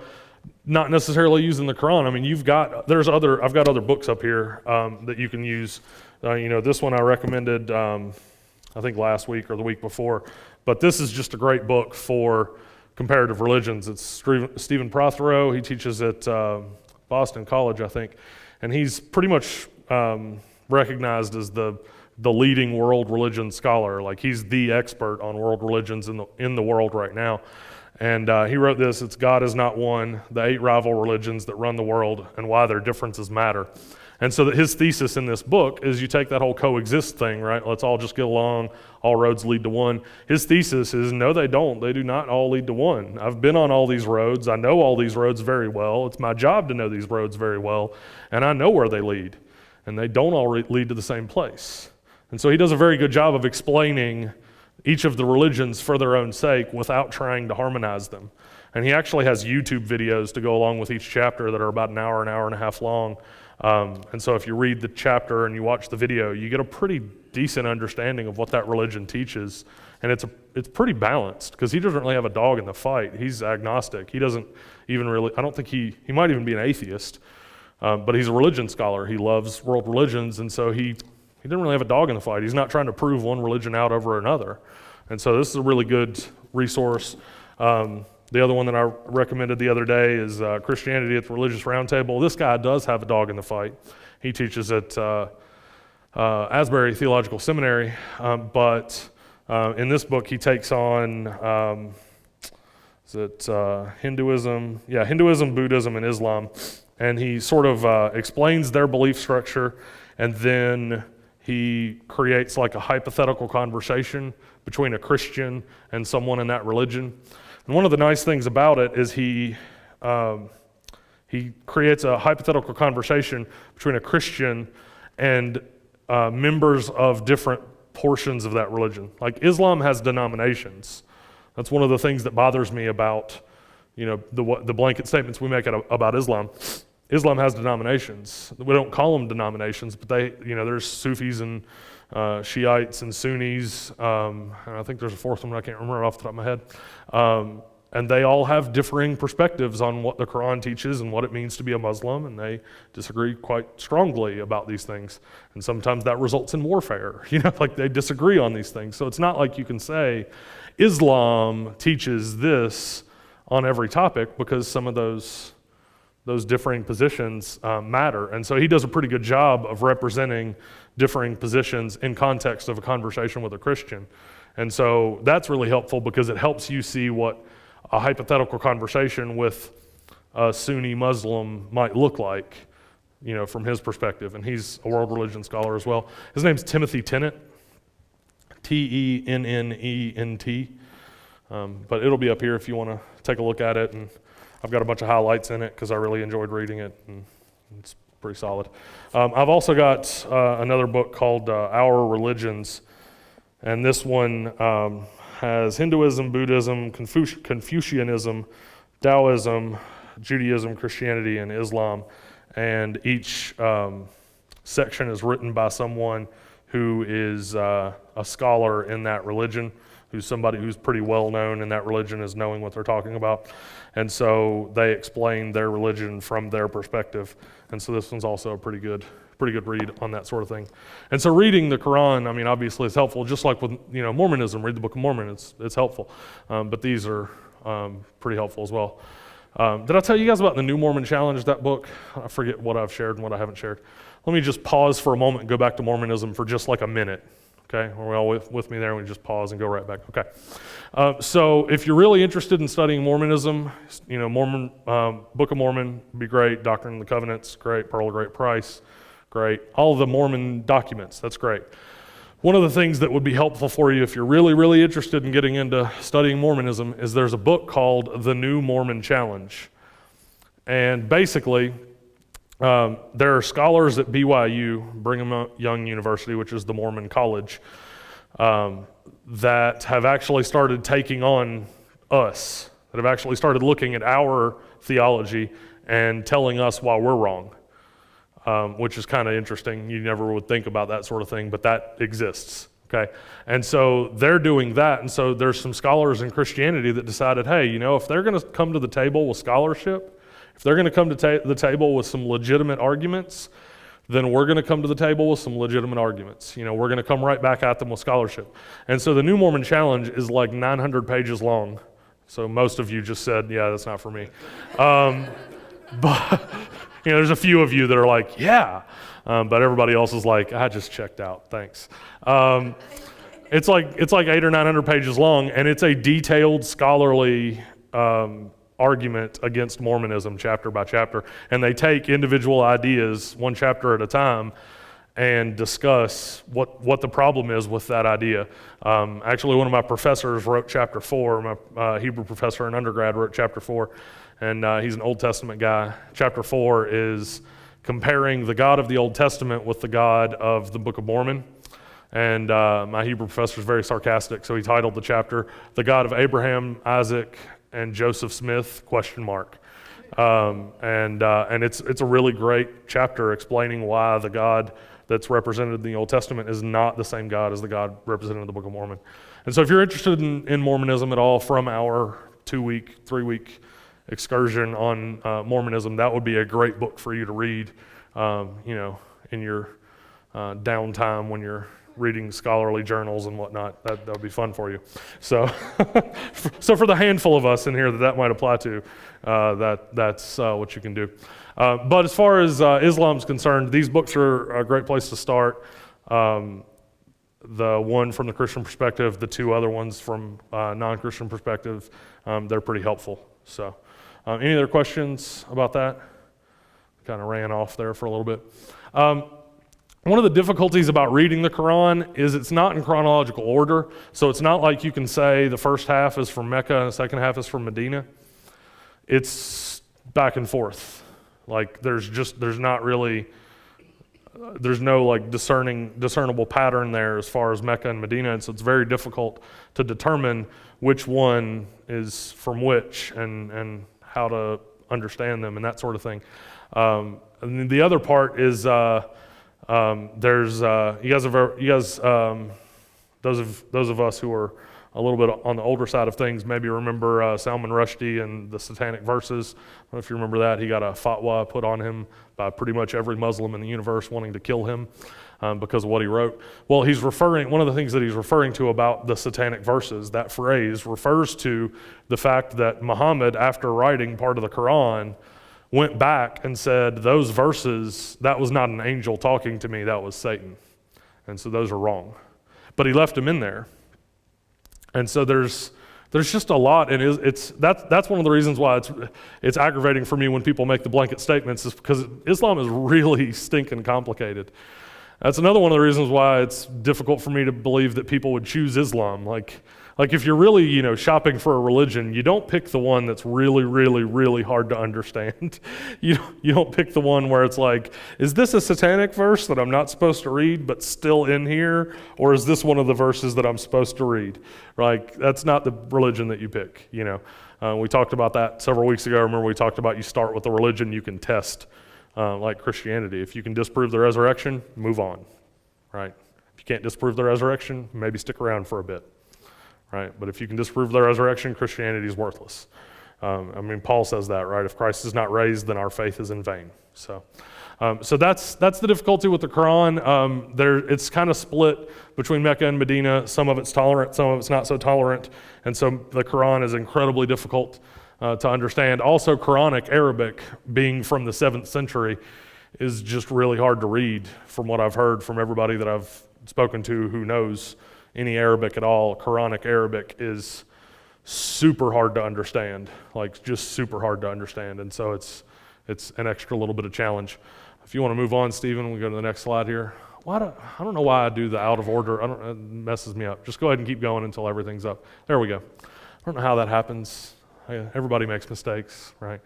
not necessarily using the Quran. I mean, I've got other books up here that you can use. This one I recommended, I think last week or the week before, but this is just a great book for comparative religions. It's Stephen Prothero. He teaches at Boston College, I think, and he's pretty much recognized as the leading world religion scholar. Like, he's the expert on world religions in the world right now. And he wrote this: "It's God is not one, the 8 rival religions that run the world, and why their differences matter." And so that his thesis in this book is, you take that whole coexist thing, right? Let's all just get along, all roads lead to one. His thesis is, no, they don't. They do not all lead to one. I've been on all these roads. I know all these roads very well. It's my job to know these roads very well, and I know where they lead. And they don't all lead to the same place. And so he does a very good job of explaining each of the religions for their own sake without trying to harmonize them. And he actually has YouTube videos to go along with each chapter that are about an hour and a half long. And so if you read the chapter and you watch the video, you get a pretty decent understanding of what that religion teaches. And it's pretty balanced, because he doesn't really have a dog in the fight. He's agnostic. He doesn't even really, I don't think he might even be an atheist, but he's a religion scholar. He loves world religions, and so he didn't really have a dog in the fight. He's not trying to prove one religion out over another. And so this is a really good resource. The other one that I recommended the other day is Christianity at the Religious Roundtable. This guy does have a dog in the fight. He teaches at Asbury Theological Seminary, but in this book he takes on Hinduism, Buddhism, and Islam, and he sort of explains their belief structure, and then he creates like a hypothetical conversation between a Christian and someone in that religion. And one of the nice things about it is he creates a hypothetical conversation between a Christian and members of different portions of that religion. Like, Islam has denominations. That's one of the things that bothers me about, the blanket statements we make about Islam. Islam has denominations. We don't call them denominations, but there's Sufis and Shiites and Sunnis, and I think there's a fourth one I can't remember off the top of my head. And they all have differing perspectives on what the Quran teaches and what it means to be a Muslim, and they disagree quite strongly about these things. And sometimes that results in warfare, like they disagree on these things. So it's not like you can say Islam teaches this on every topic, because some of those differing positions matter. And so he does a pretty good job of representing differing positions in context of a conversation with a Christian. And so that's really helpful, because it helps you see what a hypothetical conversation with a Sunni Muslim might look like, from his perspective. And he's a world religion scholar as well. His name's Timothy Tennent, Tennent. But it'll be up here if you want to take a look at it. And I've got a bunch of highlights in it because I really enjoyed reading it, and it's pretty solid. I've also got another book called Our Religions, and this one has Hinduism, Buddhism, Confucianism, Taoism, Judaism, Christianity, and Islam. And each section is written by someone who is a scholar in that religion, who's somebody who's pretty well known in that religion as knowing what they're talking about. And so they explain their religion from their perspective. And so this one's also a pretty good read on that sort of thing. And so reading the Quran, I mean, obviously it's helpful, just like with Mormonism. Read the Book of Mormon, it's helpful. But these are pretty helpful as well. Did I tell you guys about the New Mormon Challenge, that book? I forget what I've shared and what I haven't shared. Let me just pause for a moment and go back to Mormonism for just like a minute, Okay, are we all with me there? We just pause and go right back. Okay. So if you're really interested in studying Mormonism, Mormon, Book of Mormon would be great. Doctrine and the Covenants, great. Pearl of Great Price, great. All of the Mormon documents, that's great. One of the things that would be helpful for you if you're really, really interested in getting into studying Mormonism is there's a book called The New Mormon Challenge. And basically, there are scholars at BYU, Brigham Young University, which is the Mormon college, that have actually started taking on us, that have actually started looking at our theology and telling us why we're wrong, which is kind of interesting. You never would think about that sort of thing, but that exists. Okay, and so they're doing that, and so there's some scholars in Christianity that decided, hey, if they're going to come to the table with scholarship, if they're going to come to the table with some legitimate arguments, then we're going to come to the table with some legitimate arguments. We're going to come right back at them with scholarship. And so the New Mormon Challenge is like 900 pages long. So most of you just said, yeah, that's not for me. But there's a few of you that are like, yeah. But everybody else is like, I just checked out, thanks. It's like 800 or 900 pages long, and it's a detailed scholarly argument against Mormonism chapter by chapter, and they take individual ideas one chapter at a time and discuss what the problem is with that idea. Actually, one of my professors wrote chapter 4. My Hebrew professor in undergrad wrote chapter 4, and he's an Old Testament guy. Chapter 4 is comparing the God of the Old Testament with the God of the Book of Mormon. And my Hebrew professor is very sarcastic, so he titled the chapter, "The God of Abraham, Isaac, and Joseph Smith, ? And it's a really great chapter explaining why the God that's represented in the Old Testament is not the same God as the God represented in the Book of Mormon. And so if you're interested in Mormonism at all from our 2-week, 3-week excursion on Mormonism, that would be a great book for you to read, in your downtime when you're reading scholarly journals and whatnot. That would be fun for you. So, so for the handful of us in here that might apply to, that's what you can do. But as far as Islam's concerned, these books are a great place to start. The one from the Christian perspective, the 2 other ones from non-Christian perspective, they're pretty helpful. So, any other questions about that? Kind of ran off there for a little bit. One of the difficulties about reading the Quran is it's not in chronological order. So it's not like you can say the first half is from Mecca and the second half is from Medina. It's back and forth. Like there's no like discernible pattern there as far as Mecca and Medina, and so it's very difficult to determine which one is from which and how to understand them and that sort of thing. And the other part is those of us who are a little bit on the older side of things maybe remember Salman Rushdie and the Satanic Verses. I don't know if you remember that. He got a fatwa put on him by pretty much every Muslim in the universe wanting to kill him because of what he wrote. Well, one of the things that he's referring to about the Satanic Verses, that phrase refers to the fact that Muhammad, after writing part of the Quran, went back and said, those verses, that was not an angel talking to me, that was Satan. And so those are wrong. But he left them in there. And so there's just a lot, and that's one of the reasons why it's aggravating for me when people make the blanket statements, is because Islam is really stinking complicated. That's another one of the reasons why it's difficult for me to believe that people would choose Islam. Like if you're really, shopping for a religion, you don't pick the one that's really, really, really hard to understand. You don't pick the one where it's like, is this a satanic verse that I'm not supposed to read but still in here? Or is this one of the verses that I'm supposed to read? Like, that's not the religion that you pick, We talked about that several weeks ago. Remember we talked about you start with a religion you can test, like Christianity. If you can disprove the resurrection, move on, right? If you can't disprove the resurrection, maybe stick around for a bit. Right, but if you can disprove the resurrection, Christianity is worthless. Paul says that, right? If Christ is not raised, then our faith is in vain. So that's the difficulty with the Quran. It's kind of split between Mecca and Medina. Some of it's tolerant, some of it's not so tolerant, and so the Quran is incredibly difficult to understand. Also, Quranic Arabic, being from the 7th century, is just really hard to read from what I've heard from everybody that I've spoken to who knows any Arabic at all, Quranic Arabic is super hard to understand, like just super hard to understand. And so it's an extra little bit of challenge. If you want to move on, Stephen, we go to the next slide here. I don't know why I do the out of order. It messes me up. Just go ahead and keep going until everything's up. There we go. I don't know how that happens. Everybody makes mistakes, right?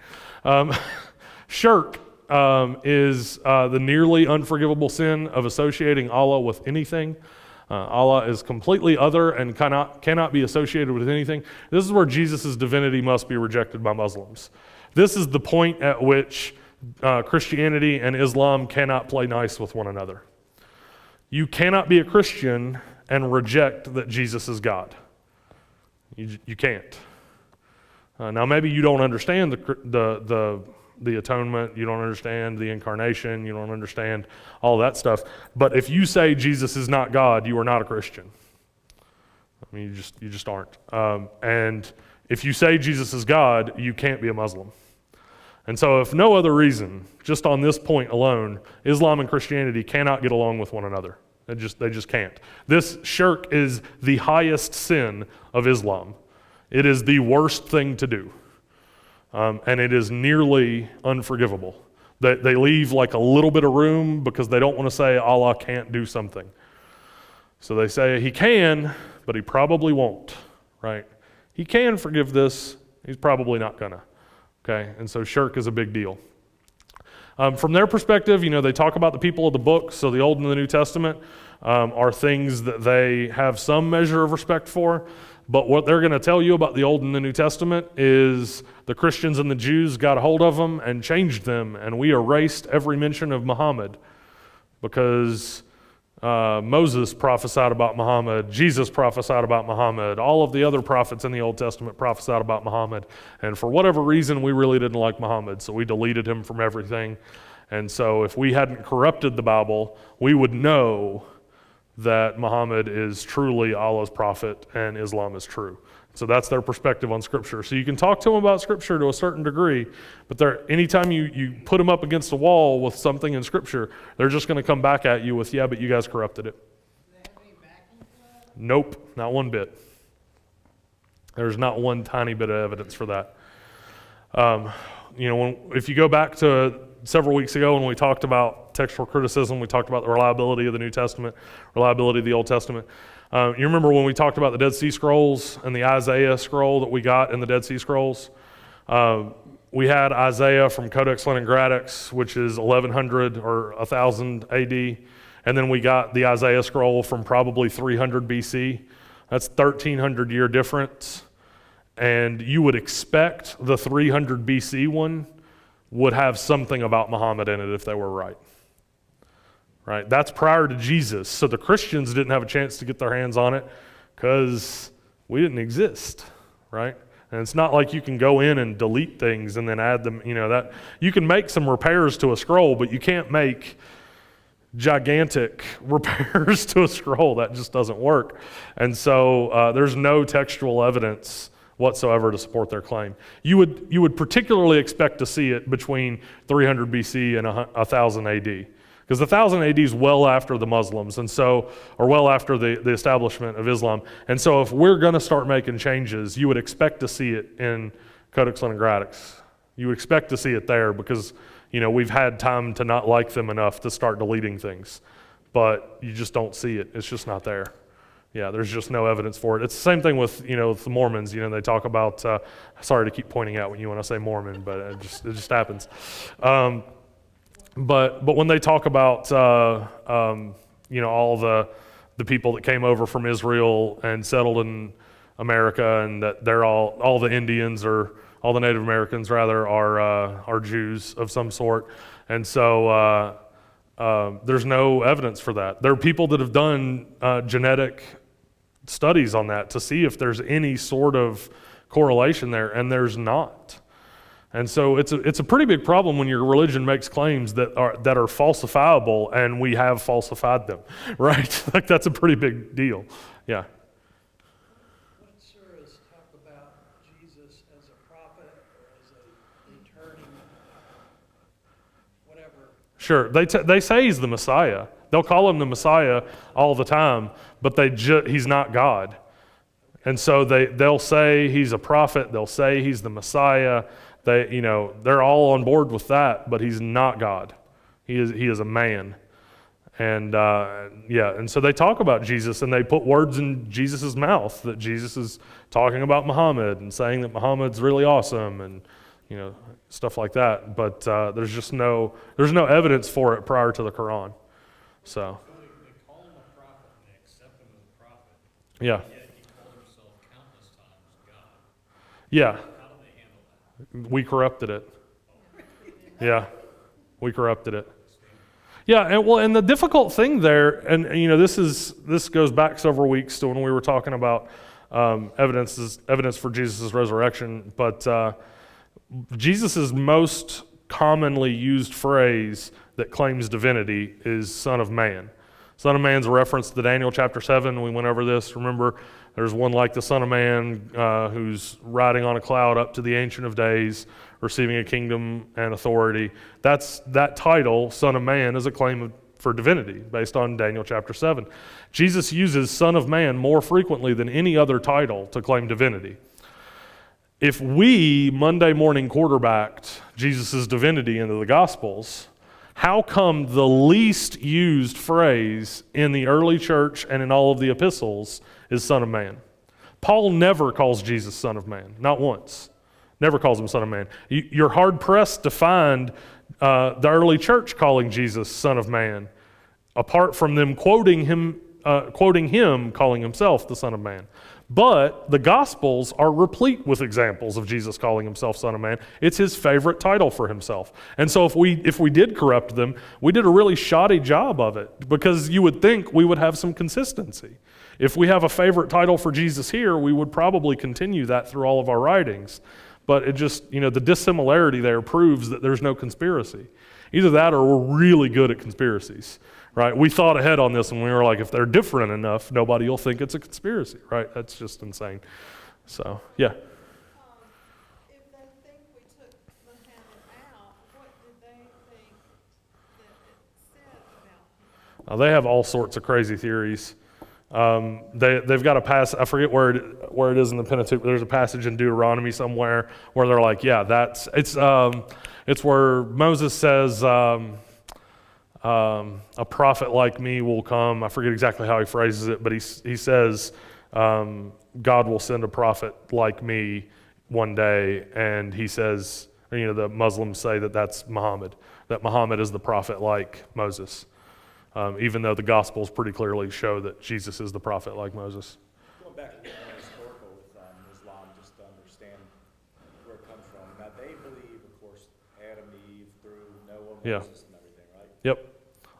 Shirk is the nearly unforgivable sin of associating Allah with anything. Allah is completely other and cannot be associated with anything. This is where Jesus' divinity must be rejected by Muslims. This is the point at which Christianity and Islam cannot play nice with one another. You cannot be a Christian and reject that Jesus is God. You can't. Now, maybe you don't understand the atonement, you don't understand the incarnation, you don't understand all that stuff. But if you say Jesus is not God, you are not a Christian. I mean, you just aren't. And if you say Jesus is God, you can't be a Muslim. And so if no other reason, just on this point alone, Islam and Christianity cannot get along with one another. They just can't. This shirk is the highest sin of Islam. It is the worst thing to do. And it is nearly unforgivable. They leave like a little bit of room because they don't want to say Allah can't do something. So they say he can, but he probably won't, right? He can forgive this, he's probably not gonna. Okay, and so shirk is a big deal. From their perspective, they talk about the people of the book, so the Old and the New Testament are things that they have some measure of respect for, but what they're going to tell you about the Old and the New Testament is the Christians and the Jews got a hold of them and changed them, and we erased every mention of Muhammad because Moses prophesied about Muhammad, Jesus prophesied about Muhammad, all of the other prophets in the Old Testament prophesied about Muhammad. And for whatever reason, we really didn't like Muhammad, so we deleted him from everything. And so if we hadn't corrupted the Bible, we would know that Muhammad is truly Allah's prophet and Islam is true. So that's their perspective on Scripture. So you can talk to them about Scripture to a certain degree, but anytime you put them up against a wall with something in Scripture, they're just going to come back at you with, yeah, but you guys corrupted it. Do they have any backing for that? Nope, not one bit. There's not one tiny bit of evidence for that. If you go back to several weeks ago when we talked about textual criticism, we talked about the reliability of the New Testament, reliability of the Old Testament. You remember when we talked about the Dead Sea Scrolls and the Isaiah scroll that we got in the Dead Sea Scrolls? We had Isaiah from Codex Leningradics, which is 1100 or 1000 AD, and then we got the Isaiah scroll from probably 300 BC. That's 1,300 year difference, and you would expect the 300 BC one would have something about Muhammad in it if they were right. Right? That's prior to Jesus. So the Christians didn't have a chance to get their hands on it because we didn't exist, right? And it's not like you can go in and delete things and then add them, that you can make some repairs to a scroll, but you can't make gigantic repairs to a scroll. That just doesn't work. And so there's no textual evidence whatsoever to support their claim. You would particularly expect to see it between 300 BC and 1000 AD. Because 1000 AD is well after the Muslims, or well after the establishment of Islam. And so if we're going to start making changes, you would expect to see it in Codex Leningradics. You would expect to see it there because, we've had time to not like them enough to start deleting things. But you just don't see it. It's just not there. Yeah, there's just no evidence for it. It's the same thing with, the Mormons. They talk about, sorry to keep pointing out when you want to say Mormon, but it just happens. But when they talk about all the people that came over from Israel and settled in America, and that they're all the Indians or all the Native Americans rather are Jews of some sort, and so there's no evidence for that. There are people that have done genetic studies on that to see if there's any sort of correlation there, and there's not. And so it's a pretty big problem when your religion makes claims that are falsifiable, and we have falsified them, right? Like that's a pretty big deal. Yeah. What surahs talk about Jesus as a prophet or as a returning, whatever? Sure. They say he's the Messiah. They'll call him the Messiah all the time, but he's not God. And so they'll say he's a prophet, they'll say he's the Messiah. They're all on board with that, but he's not God. He is a man. And and so they talk about Jesus and they put words in Jesus' mouth that Jesus is talking about Muhammad and saying that Muhammad's really awesome and stuff like that. But there's no evidence for it prior to the Quran. So They call him a prophet and they accept him as a prophet, yeah, yet he called himself countless times God. yeah, How do they handle that? we corrupted it. Yeah, we corrupted it. Yeah, and the difficult thing there, and this goes back several weeks to when we were talking about evidence for Jesus' resurrection, but Jesus' most commonly used phrase that claims divinity is Son of Man. Son of Man's a reference to Daniel chapter 7. We went over this. Remember, there's one like the Son of Man who's riding on a cloud up to the Ancient of Days, receiving a kingdom and authority. That title, Son of Man, is a claim for divinity based on Daniel chapter 7. Jesus uses Son of Man more frequently than any other title to claim divinity. If we Monday morning quarterbacked Jesus' divinity into the Gospels, how come the least used phrase in the early church and in all of the epistles is Son of Man? Paul never calls Jesus Son of Man, not once. Never calls him Son of Man. You're hard-pressed to find the early church calling Jesus Son of Man, apart from them quoting him calling himself the Son of Man. But the Gospels are replete with examples of Jesus calling himself Son of Man. It's his favorite title for himself. And so if we did corrupt them, we did a really shoddy job of it, because you would think we would have some consistency. If we have a favorite title for Jesus here, we would probably continue that through all of our writings. But it just, the dissimilarity there proves that there's no conspiracy. Either that or we're really good at conspiracies, right? We thought ahead on this and we were like, if they're different enough, nobody will think it's a conspiracy, right? That's just insane. So, yeah. If they think we took Muhammad out, what did they think that it said about him? They have all sorts of crazy theories. They've got a passage, I forget where it is in the Pentateuch, but there's a passage in Deuteronomy somewhere where they're like, yeah, it's where Moses says, a prophet like me will come. I forget exactly how he phrases it, but he says, God will send a prophet like me one day, and he says, the Muslims say that that's Muhammad, that Muhammad is the prophet like Moses. Even though the Gospels pretty clearly show that Jesus is the prophet like Moses. Going back to the historical with Islam, just to understand where it comes from. Now, they believe, of course, Adam, Eve, through Noah, Yeah. Moses, and everything, right? Yep,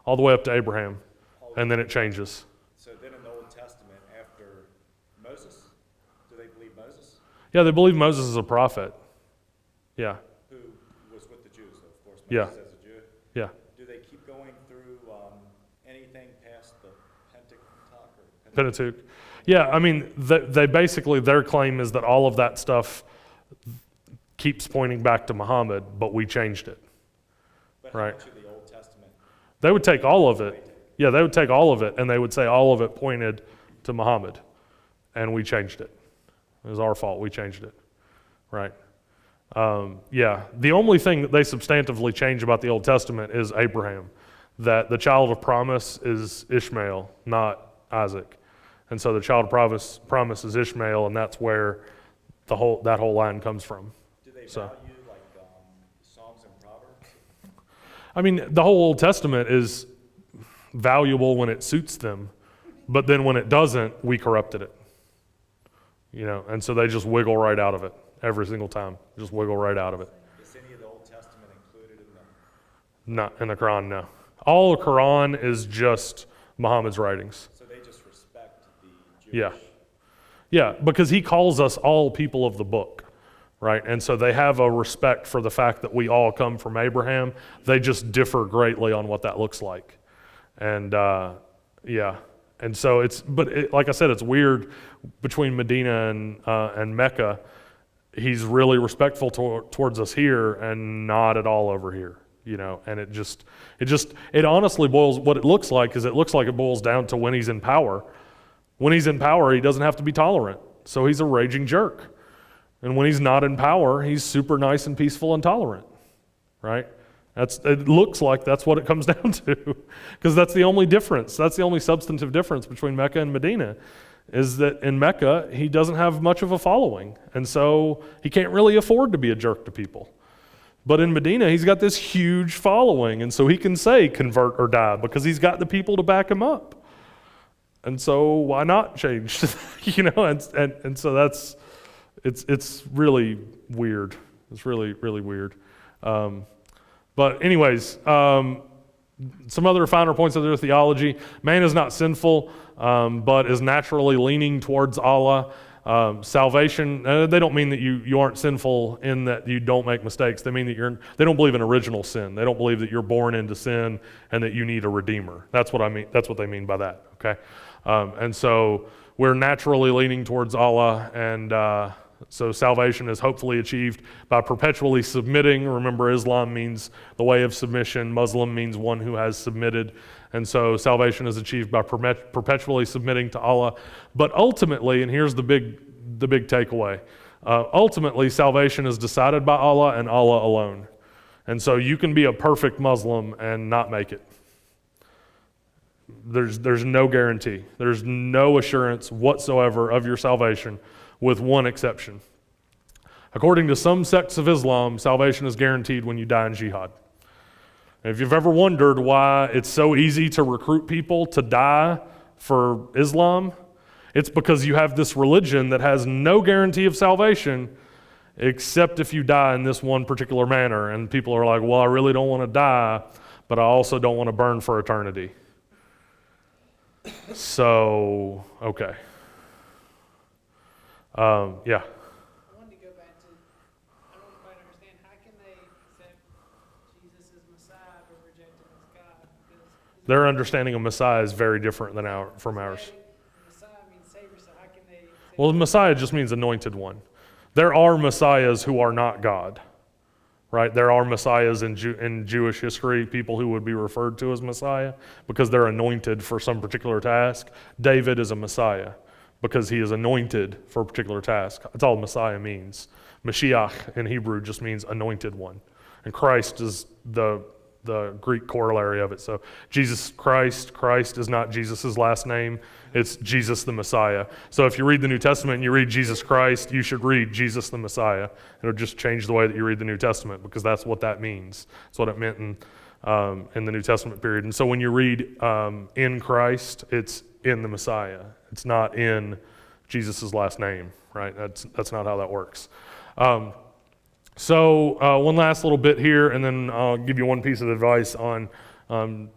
all the way up to Abraham, and then it changes. So then in the Old Testament, after Moses, do they believe Moses? Yeah, they believe Moses is a prophet. Yeah, Who was with the Jews, of course, Yeah. Moses as a Jew. yeah. Do they keep going through anything past the Pentateuch or Pentateuch. Yeah, I mean, they basically, their claim is that all of that stuff keeps pointing back to Muhammad, but we changed it. But how Right. much of the Old Testament? They would take all of it. Yeah, they would take all of it, and they would say all of it pointed to Muhammad, and we changed it. It was our fault, we changed it. Right. The only thing that they substantively change about the Old Testament is Abraham, that the child of promise is Ishmael, not Isaac. And so the child of promise is Ishmael, and that's where that whole line comes from. Do they So. value like Psalms and Proverbs? I mean, the whole Old Testament is valuable when it suits them, but then when it doesn't, we corrupted it. And so they just wiggle right out of it every single time. Just wiggle right out of it. Is any of the Old Testament included in them? Not in the Quran, no. All the Quran is just Muhammad's writings. So they just respect the Jewish. Yeah. Yeah, because he calls us all people of the book, right? And so they have a respect for the fact that we all come from Abraham. They just differ greatly on what that looks like. And and so like I said, it's weird between Medina and Mecca. He's really respectful towards us here and not at all over here. and it honestly boils, what it looks like is it looks like it boils down to when he's in power. When he's in power, he doesn't have to be tolerant, so he's a raging jerk. And when he's not in power, he's super nice and peaceful and tolerant, right? It looks like that's what it comes down to, because that's the only difference. That's the only substantive difference between Mecca and Medina, is that in Mecca, he doesn't have much of a following, and so he can't really afford to be a jerk to people. But in Medina, he's got this huge following, and so he can say convert or die because he's got the people to back him up. And so why not change? And so it's really weird. It's really, really weird. But anyways, some other finer points of their theology. Man is not sinful, but is naturally leaning towards Allah. Salvation, they don't mean that you aren't sinful in that you don't make mistakes. They mean that they don't believe in original sin. They don't believe that you're born into sin and that you need a redeemer. That's what I mean. That's what they mean by that, okay? And so we're naturally leaning towards Allah, and so salvation is hopefully achieved by perpetually submitting. Remember, Islam means the way of submission. Muslim means one who has submitted. And so salvation is achieved by perpetually submitting to Allah. But ultimately, and here's the big takeaway, ultimately salvation is decided by Allah and Allah alone. And so you can be a perfect Muslim and not make it. There's no guarantee. There's no assurance whatsoever of your salvation, with one exception. According to some sects of Islam, salvation is guaranteed when you die in jihad. If you've ever wondered why it's so easy to recruit people to die for Islam, it's because you have this religion that has no guarantee of salvation except if you die in this one particular manner. And people are like, well, I really don't want to die, but I also don't want to burn for eternity. So, okay. Yeah. I wanted to go back to, I don't quite understand, how can they accept Jesus as Messiah but reject him as God? Because Their understanding of Messiah is very different than from ours. Messiah means Savior, so how can they accept Well, Messiah just means anointed one. There are Messiahs who are not God, right? There are Messiahs in Jewish history, people who would be referred to as Messiah because they're anointed for some particular task. David is a Messiah because he is anointed for a particular task. That's all Messiah means. Mashiach in Hebrew just means anointed one. And Christ is the Greek corollary of it. So Jesus Christ is not Jesus' last name. It's Jesus the Messiah. So if you read the New Testament and you read Jesus Christ, you should read Jesus the Messiah. It'll just change the way that you read the New Testament because that's what that means. That's what it meant in the New Testament period. And so when you read in Christ, it's in the Messiah. It's not in Jesus' last name, right? That's not how that works. So one last little bit here, and then I'll give you one piece of advice on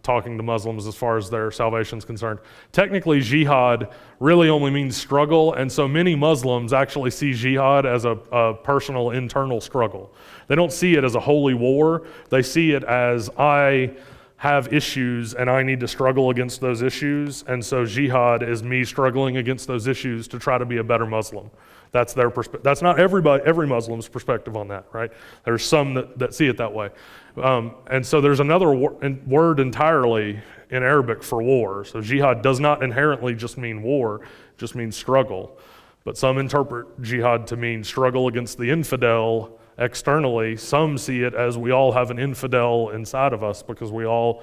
talking to Muslims as far as their salvation is concerned. Technically, jihad really only means struggle, and so many Muslims actually see jihad as a personal internal struggle. They don't see it as a holy war. They see it as, I have issues and I need to struggle against those issues, and so jihad is me struggling against those issues to try to be a better Muslim. That's their perspective. That's not every Muslim's perspective on that, right? There's some that see it that way. And so there's another word entirely in Arabic for war. So jihad does not inherently just mean war, it just means struggle. But some interpret jihad to mean struggle against the infidel externally. Some see it as we all have an infidel inside of us because we all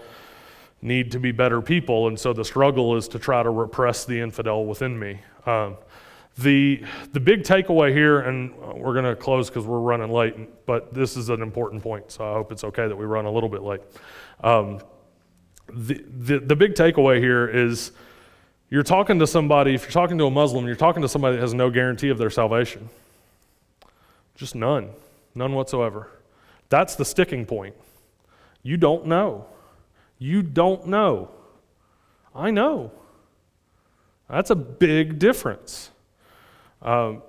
need to be better people, and so the struggle is to try to repress the infidel within me. The big takeaway here, and we're going to close because we're running late, but this is an important point, so I hope it's okay that we run a little bit late. The big takeaway here is you're talking to somebody, if you're talking to a Muslim, you're talking to somebody that has no guarantee of their salvation. Just none whatsoever. That's the sticking point. You don't know. You don't know. I know. That's a big difference. And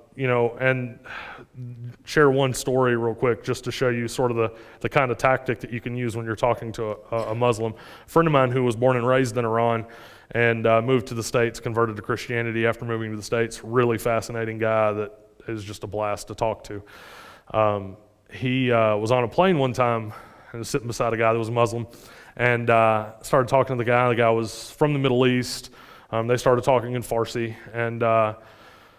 share one story real quick just to show you sort of the kind of tactic that you can use when you're talking to a Muslim. A friend of mine who was born and raised in Iran and moved to the States, converted to Christianity after moving to the States, really fascinating guy that is just a blast to talk to. He was on a plane one time, and was sitting beside a guy that was Muslim, and started talking to the guy. The guy was from the Middle East. They started talking in Farsi, and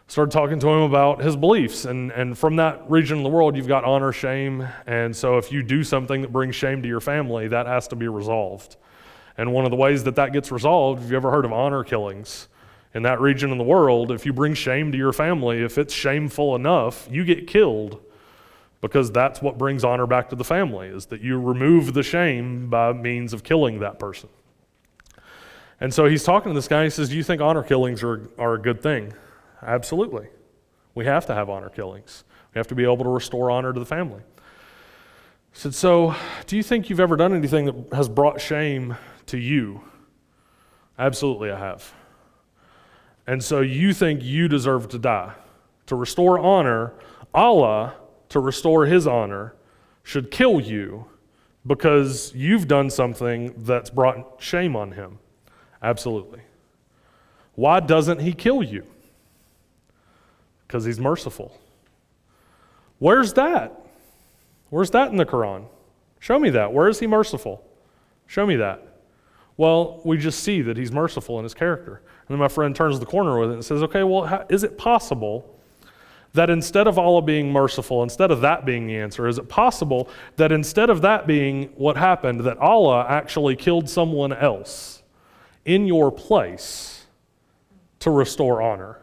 started talking to him about his beliefs. And from that region of the world, you've got honor, shame, and so if you do something that brings shame to your family, that has to be resolved. And one of the ways that that gets resolved, have you ever heard of honor killings? In that region of the world, if you bring shame to your family, if it's shameful enough, you get killed, because that's what brings honor back to the family, is that you remove the shame by means of killing that person. And so he's talking to this guy, he says, do you think honor killings are a good thing? Absolutely. We have to have honor killings. We have to be able to restore honor to the family. I said, so do you think you've ever done anything that has brought shame to you? Absolutely, I have. And so you think you deserve to die. To restore honor, Allah, to restore his honor, should kill you because you've done something that's brought shame on him. Absolutely. Why doesn't he kill you? Because he's merciful. Where's that? Where's that in the Quran? Show me that. Where is he merciful? Show me that. Well, we just see that he's merciful in his character. And then my friend turns the corner with it and says, okay, well, is it possible that instead of Allah being merciful, instead of that being the answer, is it possible that instead of that being what happened, that Allah actually killed someone else in your place to restore honor?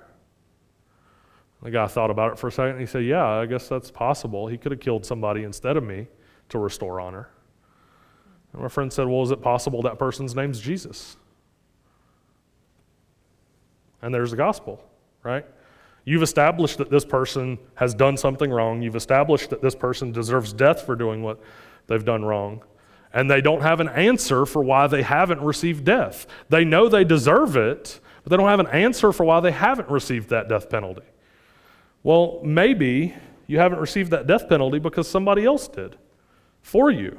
The guy thought about it for a second, and he said, yeah, I guess that's possible. He could have killed somebody instead of me to restore honor. And my friend said, well, is it possible that person's name's Jesus? And there's the gospel, right? You've established that this person has done something wrong. You've established that this person deserves death for doing what they've done wrong. And they don't have an answer for why they haven't received death. They know they deserve it, but they don't have an answer for why they haven't received that death penalty. Well, maybe you haven't received that death penalty because somebody else did for you.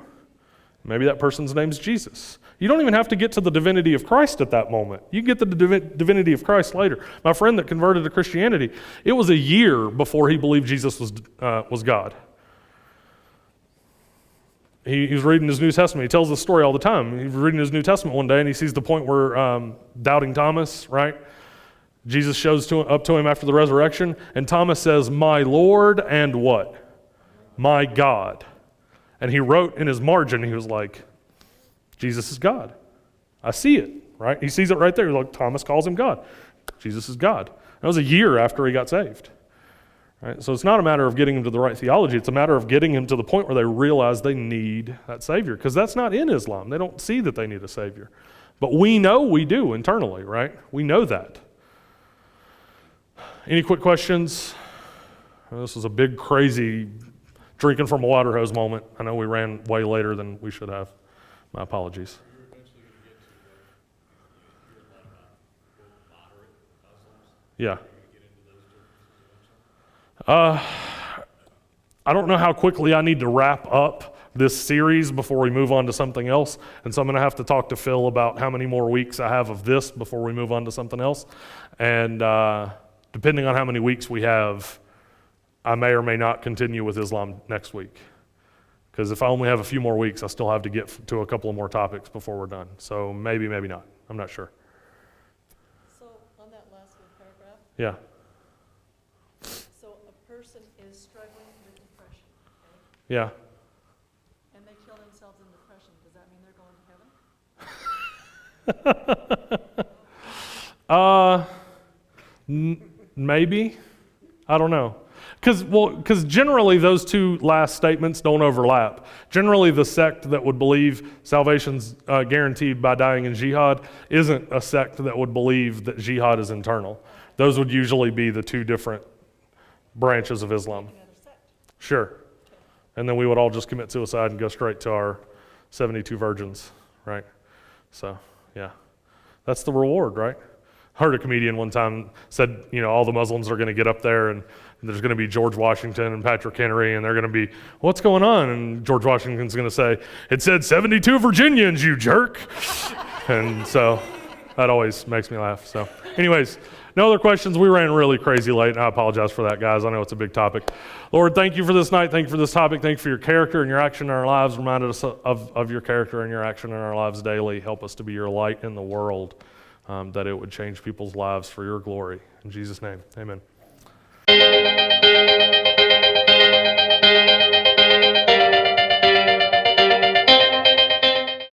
Maybe that person's name's Jesus. You don't even have to get to the divinity of Christ at that moment. You get the divinity of Christ later. My friend that converted to Christianity, it was a year before he believed Jesus was God. He was reading his New Testament. He tells this story all the time. He was reading his New Testament one day, and he sees the point where doubting Thomas, right? Jesus shows up to him after the resurrection, and Thomas says, my Lord and what? My God. And he wrote in his margin, he was like, Jesus is God. I see it, right? He sees it right there. Like, Thomas calls him God. Jesus is God. That was a year after he got saved. Right? So it's not a matter of getting him to the right theology. It's a matter of getting him to the point where they realize they need that Savior, because that's not in Islam. They don't see that they need a Savior. But we know we do internally, right? We know that. Any quick questions? This was a big, crazy drinking from a water hose moment. I know we ran way later than we should have. My apologies. You're eventually going to get to where you hear a lot about moderate Muslims. Yeah. Are you going to get into those differences eventually? I don't know how quickly I need to wrap up this series before we move on to something else. And so I'm going to have to talk to Phil about how many more weeks I have of this before we move on to something else. And depending on how many weeks we have, I may or may not continue with Islam next week. Because if I only have a few more weeks, I still have to get to a couple of more topics before we're done. So maybe, maybe not. I'm not sure. So on that last little paragraph, Yeah. so a person is struggling with depression, okay? Yeah. And they kill themselves in depression. Does that mean they're going to heaven? Maybe. I don't know. Because generally those two last statements don't overlap. Generally the sect that would believe salvation's guaranteed by dying in jihad isn't a sect that would believe that jihad is internal. Those would usually be the two different branches of Islam. Another sect. Sure. And then we would all just commit suicide and go straight to our 72 virgins, right? So, yeah. That's the reward, right? I heard a comedian one time said, all the Muslims are going to get up there and there's going to be George Washington and Patrick Henry, and they're going to be, what's going on? And George Washington's going to say, it said 72 Virginians, you jerk. And so that always makes me laugh. So anyways, No other questions? We ran really crazy late, and I apologize for that, guys. I know it's a big topic. Lord, thank you for this night. Thank you for this topic. Thank you for your character and your action in our lives. Reminded us of your character and your action in our lives daily. Help us to be your light in the world, that it would change people's lives for your glory. In Jesus' name, amen.